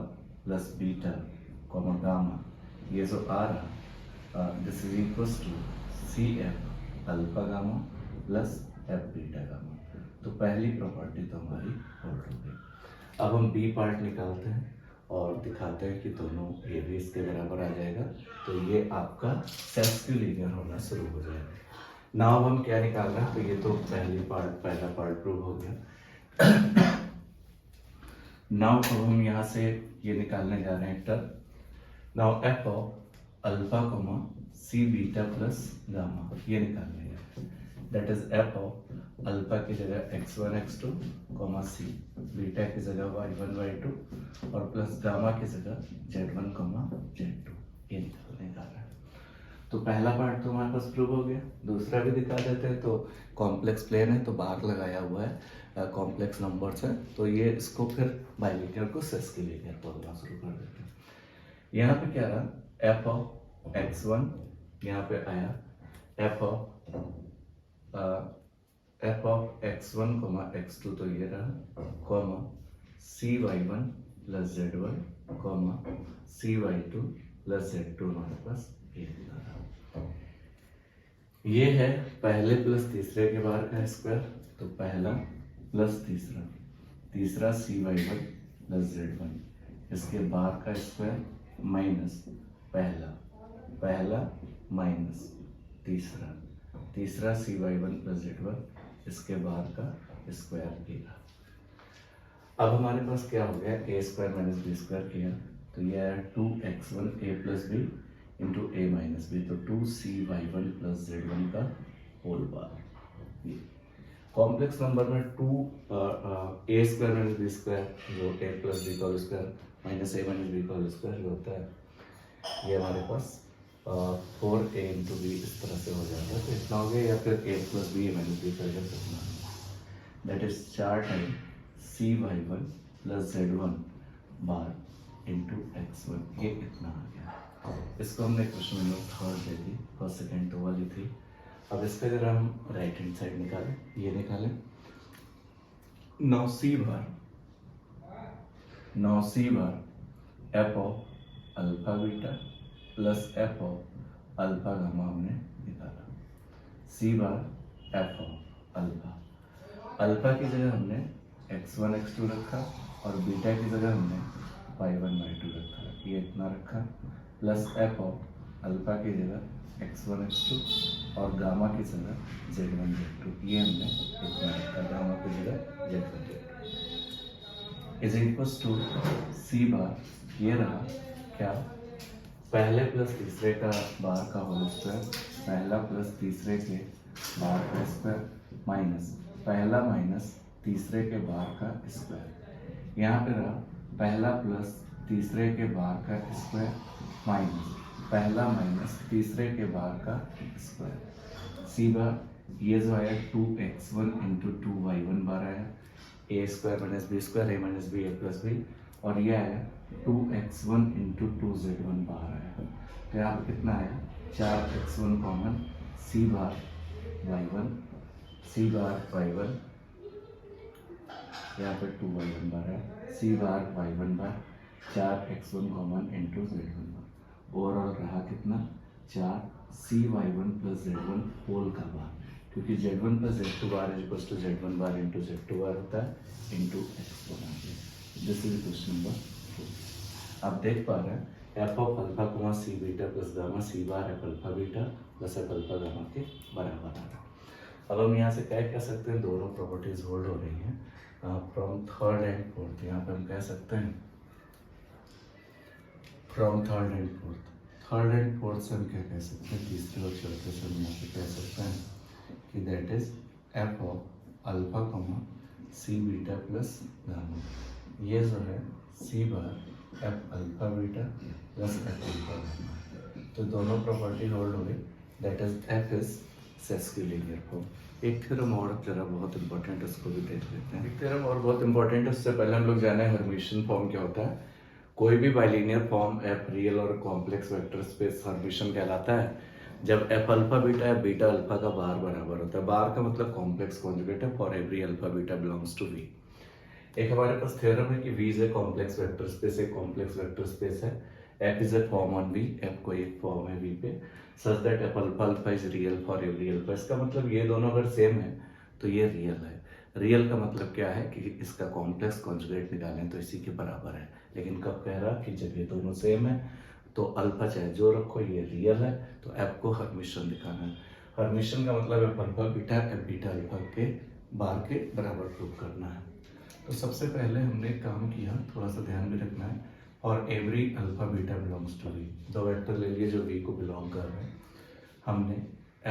Speaker 1: plus beta comma gamma, ये जो आ रहा this is equal to C F alpha gamma plus F beta gamma. तो पहली प्रॉपर्टी तो हमारी होल्ड हो गई। अब हम बी पार्ट निकालते हैं और दिखाते हैं कि दोनों ए भी इसके बराबर आ जाएगा, तो ये आपका सेस्किलिनियर होना शुरू हो जाएगा। नाउ हम क्या निकाल रहे हैं, तो ये तो पहला पार्ट प्रूव हो गया। नाउ अब हम यहाँ से ये निकालने जा रहे हैं term. Now f of alpha comma C beta plus gamma, ये निकालने जा रहे हैं। That is F of alpha की जगह x1 x2 comma C, beta की जगह y1 y2 और प्लस गामा की जगह z1 कोमा z2, ये निकालने जा रहा है। तो पहला पार्ट तो हमारे पास प्रूव हो गया। दूसरा भी दिखा देते हैं। तो कॉम्प्लेक्स प्लेन है तो बार लगाया हुआ है, कॉम्प्लेक्स नंबर्स है, तो ये इसको फिर बाइलिनियर को सेस्किलिनियर बोलना शुरू कर देते हैं। यहाँ पे क्या रहा, एफ ऑफ x1 यहाँ पे आया F of x1 comma x2, तो ये रहा coma cy1 plus z1 coma cy2 plus z2 हमारे पास ये रहा। ये है पहले प्लस तीसरे के बार का स्क्वायर, तो पहला प्लस तीसरा, तीसरा cy1 प्लस z1, इसके बार का स्क्वायर माइनस पहला माइनस तीसरा, तीसरा cy1 प्लस z1, इसके बार का स्क्वायर किया। अब हमारे पास क्या हो गया, ए स्क्वायर माइनस बी स्क्वायर किया तो ये आया 2x1 ए प्लस बी इंटू ए माइनस बी, तो 2cy1 प्लस z1 का होल बार। ये कॉम्प्लेक्स नंबर में 2 ए स्क्वायर माइनस बी स्क्वायर जो ए प्लस बी का होल स्क्वायर माइनस ए माइनस बी का होल स्क्वायर जो होता है, ये हमारे पास 4a इंटू बी इस तरह से हो जाता है। तो इतना हो गया, या फिर a plus b minus b करके सकना, that is 4 time cy1 plus z1 bar into x1, ये इतना आ गया। इसको हमने क्वेश्चन नंबर 3 दे दी, फर्स्ट सेकेंड तो वाली थी। अब इसका अगर हम राइट हैंड साइड निकालें, ये निकालें, now C bar F of alpha beta plus F of alpha gamma हमने निकाला। C bar F of alpha की जगह हमने x1 x2 रखा और बीटा की जगह हमने y1 y2 रखा, ये इतना रखा, प्लस एफ ऑफ अल्फा की जगह x1 x2 और गामा की जगह z1 z2, ये हमने इतना रखा, गामा की जगह z1 z2 is equals to C bar, ये रहा क्या, पहले प्लस तीसरे का बार का होल स्क्वायर, पहला प्लस तीसरे के बार का स्क्वायर माइनस पहला माइनस तीसरे के बार का स्क्वायर। यहाँ पे रहा पहला प्लस तीसरे के बार का स्क्वायर माइनस पहला माइनस तीसरे के बार का स्क्वायर। सी बार, ये जो आया 2x1 इंटू 2y1 बार आया, ए स्क्वायर माइनस बी स्क्वायर, ए माइनस बी ए प्लस बी, और ये आया 2x1 इंटू 2z1 बाहर आया। तो यहाँ पे कितना आया, 4x1 कॉमन, सी बार y1, सी बार y1, यहाँ पे 2y1 बार है, सी बार y1 बार, 4x1 कॉमन इंटू z1 बार। ओवरऑल रहा कितना, 4 cy1 प्लस z1 होल का बार, क्योंकि z1 plus z2 bar is equal to z1 bar into z2 bar होता है into x1। This is question number 4। आप देख पा रहे हैं f of alpha comma C beta plus gamma, c bar F alpha beta plus F alpha gamma के बराबर आ रहा है। अब हम यहाँ से क्या कह सकते हैं, दोनों प्रॉपर्टीज होल्ड हो रही हैं, फ्रॉम थर्ड एंड फोर्थ, यहाँ पे हम कह सकते हैं from third and fourth. Third and fourth से हम क्या कह सकते हैं, तीसरे और चौथे से हम यहाँ पे कह सकते हैं कि that is F of alpha comma C beta plus gamma. ये जो है C bar F alpha beta plus F alpha gamma, तो दोनों प्रॉपर्टी होल्ड हो गई, that is F is sesquilinear form. एक थ्योरम और जरा बहुत इंपॉर्टेंट, उसको भी देख लेते हैं। एक थ्योरम और बहुत इंपॉर्टेंट है, उससे पहले हम लोग जाने हर्मिशियन फॉर्म क्या होता है। कोई भी बाइलिनियर फॉर्म एफ रियल और कॉम्प्लेक्स वेक्टर स्पेस हर्मिशियन कहलाता है जब एफ अल्फा बीटा या बीटा अल्फा का बार बराबर होता है। बार का मतलब कॉम्प्लेक्स कॉन्जुगेट है for every alpha beta belongs to v. एक हमारे पास थ्योरम है कि V is a complex vector space, एक कॉम्प्लेक्स वेक्टर स्पेस है, F is a form on V, F कोई एक फॉर्म है V पे, such that F alpha alpha is real for every alpha. इसका मतलब ये दोनों अगर सेम है तो ये रियल है। रियल का मतलब क्या है कि इसका कॉम्प्लेक्स कॉन्जुगेट निकालें तो इसी के बराबर है, लेकिन कब कह रहा कि जब ये दोनों सेम है तो अल्फा चाहे जो रखो ये रियल है, तो एफ को हर्मिशियन दिखाना है। हर्मिशियन का मतलब F alpha beta F beta alpha के बार के बराबर प्रूव करना है। तो सबसे पहले हमने काम किया, थोड़ा सा ध्यान में रखना है, और every alpha beta belongs to v, दो वेक्टर ले लिए जो वी को बिलोंग कर रहे हैं। हमने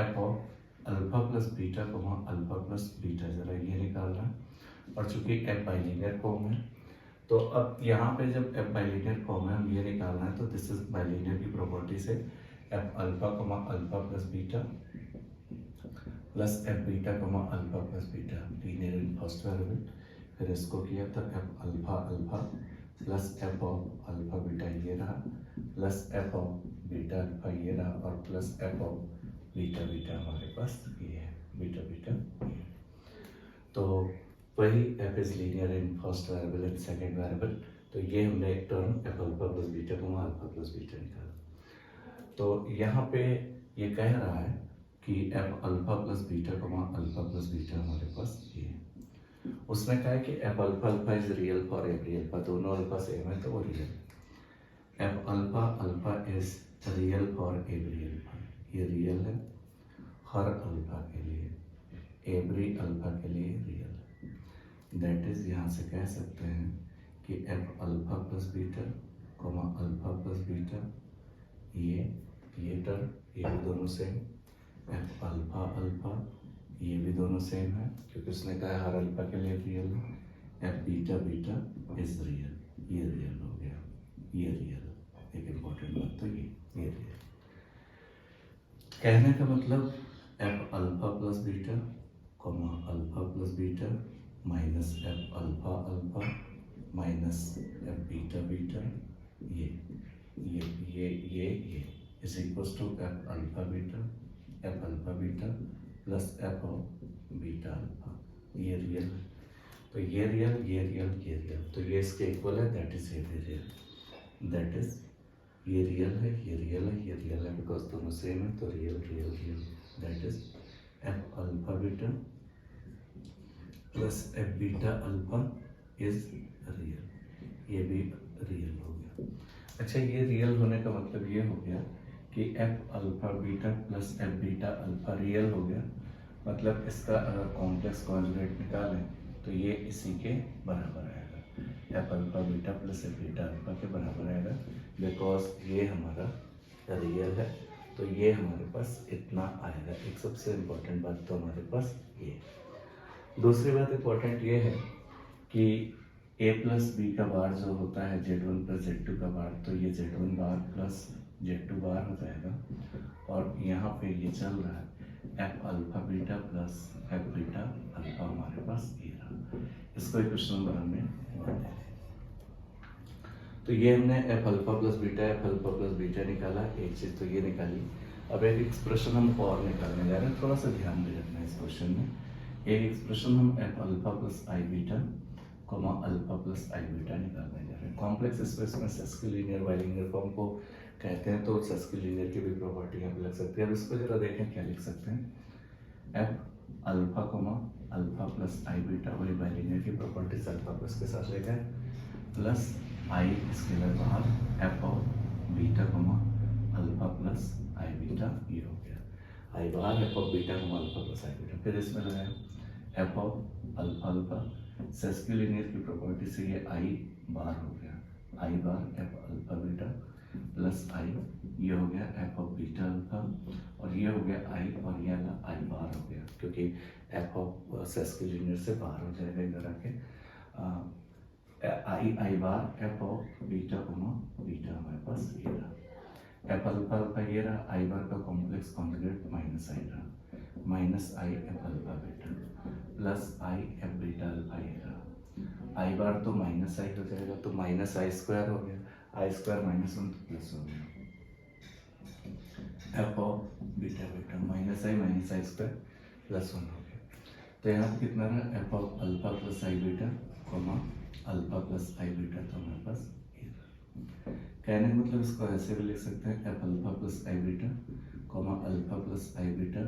Speaker 1: f of alpha plus beta comma alpha plus beta जरा ये निकालना है, और चूंकि एफ बाइलिनियर फॉर्म है तो अब यहाँ पे जब एफ बाइलिनियर फॉर्म है हम ये निकालना है, तो दिस इज बाइलिनियर की प्रॉपर्टी से f alpha comma alpha plus beta plus F beta comma alpha plus beta, linear in first variable. फिर इसको किया तो F alpha alpha plus F of alpha beta ये रहा, plus F of beta alpha ये रहा, और plus F of beta beta हमारे पास ये है, बीटा बीटा ये। तो वही f is linear in first variable and second variable, तो ये हमने एक term f alpha plus beta comma alpha plus beta निकाला। तो यहाँ पे ये कह रहा है कि f alpha plus beta comma alpha plus beta हमारे पास ये है। उसने कहा है कि f alpha alpha is real for every alpha, दोनों अल्फा सेम है तो वो real. F alpha alpha is real for every alpha, ये रियल है हर अल्फा के लिए, एवरी अल्फा के लिए रियल। दैट इज यहाँ से कह सकते हैं कि f alpha plus beta comma alpha plus beta ये टर्म ये भी दोनों सेम, एफ अल्फा अल्फा ये भी दोनों सेम है क्योंकि उसने कहा हर अल्फा के लिए रियल है। F beta beta is real, ये रियल हो गया, ये रियल। एक इम्पॉर्टेंट बात तो ये रियल। कहने का मतलब F alpha plus beta comma alpha plus beta minus F alpha alpha minus F beta beta ये is equals to F alpha beta plus F of beta alpha, ये रियल है। तो ये रियल ये रियल ये रियल, तो ये इसके इक्वल है, दैट इज ये भी रियल। दैट इज ये रियल है ये रियल है ये रियल है, बिकॉज दोनों सेम है तो real real real. That is F alpha beta plus F beta alpha is real, ये भी रियल हो गया। अच्छा, ये रियल होने का मतलब ये हो गया कि f alpha beta plus F beta alpha real हो गया, मतलब इसका अगर कॉम्प्लेक्स कॉन्जुगेट निकालें तो ये इसी के बराबर आएगा, F alpha beta plus F beta alpha के बराबर आएगा, बिकॉज ये हमारा रियल है तो ये हमारे पास इतना आएगा। एक सबसे इम्पोर्टेंट बात तो हमारे पास ये। दूसरी बात इम्पोर्टेंट ये है कि a प्लस बी का बार जो होता है z1 प्लस z2 का बार, तो ये z1 बार प्लस z2 बार हो जाएगा, और यहाँ पे ये चल रहा है F alpha beta plus F beta alpha हमारे पास ये रहा। इसको क्वेश्चन नंबर हमने वन दे। तो ये हमने एफ अल्फा प्लस बीटा निकाला, एक चीज़ तो ये निकाली। अब एक एक्सप्रेशन हम और निकालने जा रहे हैं, थोड़ा सा ध्यान में रखना है इस क्वेश्चन में। एक एक्सप्रेशन हम एफ अल्फा प्लस आई बीटा कोमा अल्फा प्लस आई बीटा निकालने जा रहे हैं। कॉम्प्लेक्स स्पेस में सेस्किलिनियर बाइलिनियर फॉर्म को कहते हैं, तो सेस्किलिनियर की भी प्रॉपर्टी आप लग सकते हैं। अब इसको जरा देखें क्या लिख सकते हैं, F alpha comma alpha plus आई बीटा, वही बाइलिनियर की प्रॉपर्टीज अल्फा प्लस के साथ लेकर प्लस आई स्केलर बाहर F of beta comma alpha plus I beta, ये हो गया आई बाहर F of beta comma alpha plus I beta. फिर इसमें लगाए F of alpha alpha sesquilinear की प्रॉपर्टी से ये आई बार हो गया, I bar F alpha beta plus I, ये हो गया एफ ऑफ बीटा अल्फा, और ये हो गया आई, और ये आई बार हो गया क्योंकि एफ ऑफ सेस्क्यूलिनियर से बाहर हो जाएगा इधर आके। I bar F of beta comma beta हमारे पास ये रहा, एफ अल्फा अल्फा ये रहा, आई बार का कॉम्प्लेक्स कॉन्जुगेट माइनस आई रहा, minus I F alpha beta plus I F beta alpha ये रहा, आई बार तो माइनस आई हो जाएगा तो माइनस आई स्क्वायर हो गया, आई स्क्वायर माइनस वन तो प्लस हो गया, F of beta beta minus i square plus one हो गया। तो यहाँ पे कितना रहा, F of alpha plus I beta comma alpha plus I beta, तो हमारे पास ये रहा। कहने का मतलब इसको ऐसे भी लिख सकते हैं, एफ अल्फा प्लस आई बीटा कोमा अल्फा प्लस आई beta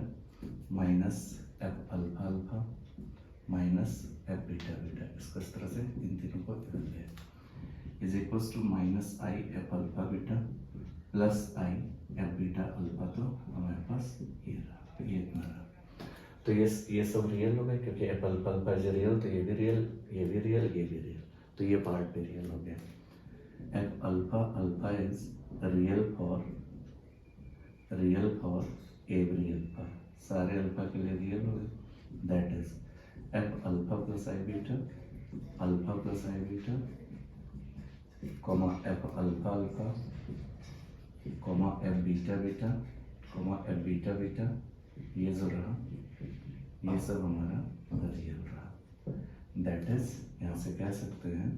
Speaker 1: minus F alpha alpha minus F beta beta, इसको इस तरह से इन तीनों को इधर ले is equals to minus I F alpha beta plus I F beta alpha, तो हमारे पास ये रहा, ये इतना रहा। तो ये सब रियल हो गए क्योंकि F alpha alpha is real, तो ये भी रियल, ये भी रियल, ये भी रियल, तो ये पार्ट भी रियल हो गया। F alpha alpha is real for every alpha, सारे अल्फा के लिए रियल हो गए, that is F alpha plus I beta coma F alpha alpha coma F beta beta coma F beta beta, ये जो रहा ये सब हमारा रियल रहा, दैट इज यहाँ से कह सकते हैं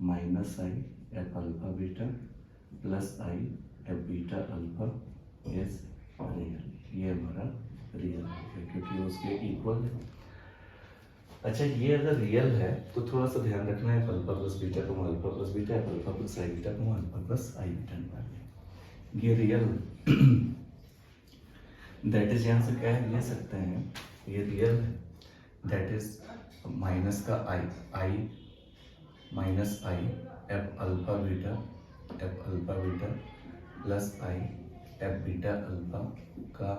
Speaker 1: minus I F alpha beta plus I F beta alpha is real, ये हमारा रियल है क्योंकि उसके इक्वल है। अच्छा, ये अगर रियल है तो थोड़ा सा ध्यान रखना है, अल्फा प्लस बीटा को alpha plus beta, alpha plus आई बीटा को अल्फा प्लस आई बीटा निकाल, ये रियल है, दैट इज यहाँ से कह ले सकते हैं ये रियल है, दैट इज माइनस का I minus I F alpha beta plus I F beta alpha का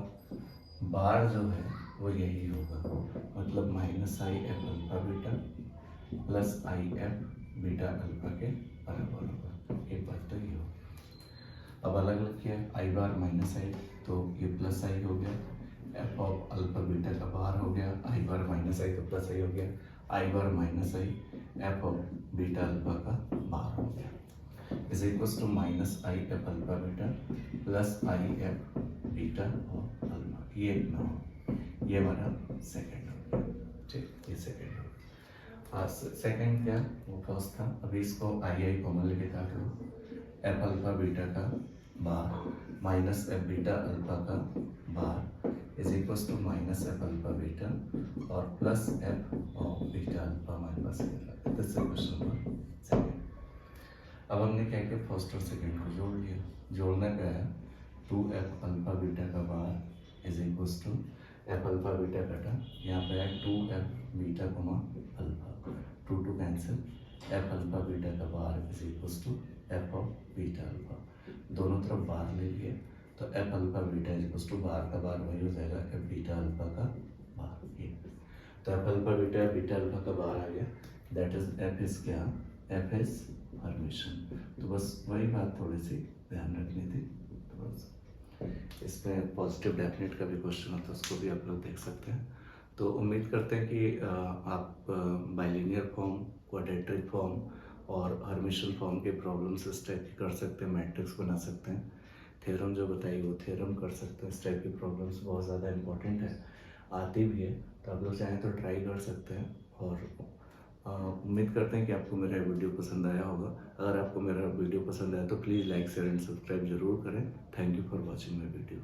Speaker 1: बार जो है वो यही होगा, मतलब minus I F alpha beta plus I F beta alpha के बराबर होगा, एक बात तो ये होगा। अब अलग अलग किया, आई बार माइनस आई तो ये प्लस आई हो गया, एफ ऑफ अल्फा बीटा का बार हो गया, आई बार माइनस आई तो प्लस आई हो गया, I bar minus I F of beta alpha का बार हो गया, is equals to minus I F alpha beta plus I F beta of alpha, ये इतना हो, ये हमारा सेकेंड हो गया, ठीक, ये सेकेंड हो गया। सेकेंड क्या, वो फर्स्ट था, अभी इसको आई कॉमन लेके क्या करो, एफ अल्फा बीटा का bar minus F beta alpha का bar is equals to minus F alpha beta और plus F of beta alpha हमारे पास this is question number second. अब हमने क्या किया, फर्स्ट और सेकेंड को जोड़ लिया, जोड़ने पे है 2f अल्फा बीटा का bar is equals to F alpha beta कटा, यहाँ पे है 2f beta comma alpha, 2 cancel, F alpha beta का bar is equals to F of beta alpha, दोनों तरफ बार ले लिए तो F alpha beta is equals to bar का बार वही हो जाएगा एफ बीटा अल्फा का बार, ये तो एफ अल्फा बीटा अल्फा का बार आ गया, दैट इज एफ इज क्या, एफ इज हर्मिशन। तो बस वही बात थोड़ी सी ध्यान रखनी थी, थोड़ा सा इसमें पॉजिटिव डेफिनेट का भी क्वेश्चन होता है, उसको भी आप लोग देख सकते हैं। तो उम्मीद करते हैं कि आप बाइलिनियर फॉर्म, क्वाड्रेटिक फॉर्म और हर्मिशन फॉर्म के प्रॉब्लम्स इस टाइप की कर सकते हैं, मैट्रिक्स बना सकते हैं, थ्योरम जो बताई वो थ्योरम कर सकते हैं। इस टाइप की प्रॉब्लम्स बहुत ज़्यादा इंपॉर्टेंट है, आती भी है, तो आप लोग चाहें तो ट्राई कर सकते हैं। और उम्मीद करते हैं कि आपको मेरा वीडियो पसंद आया होगा। अगर आपको मेरा वीडियो पसंद आया तो please like share and subscribe जरूर करें। Thank you for watching my video.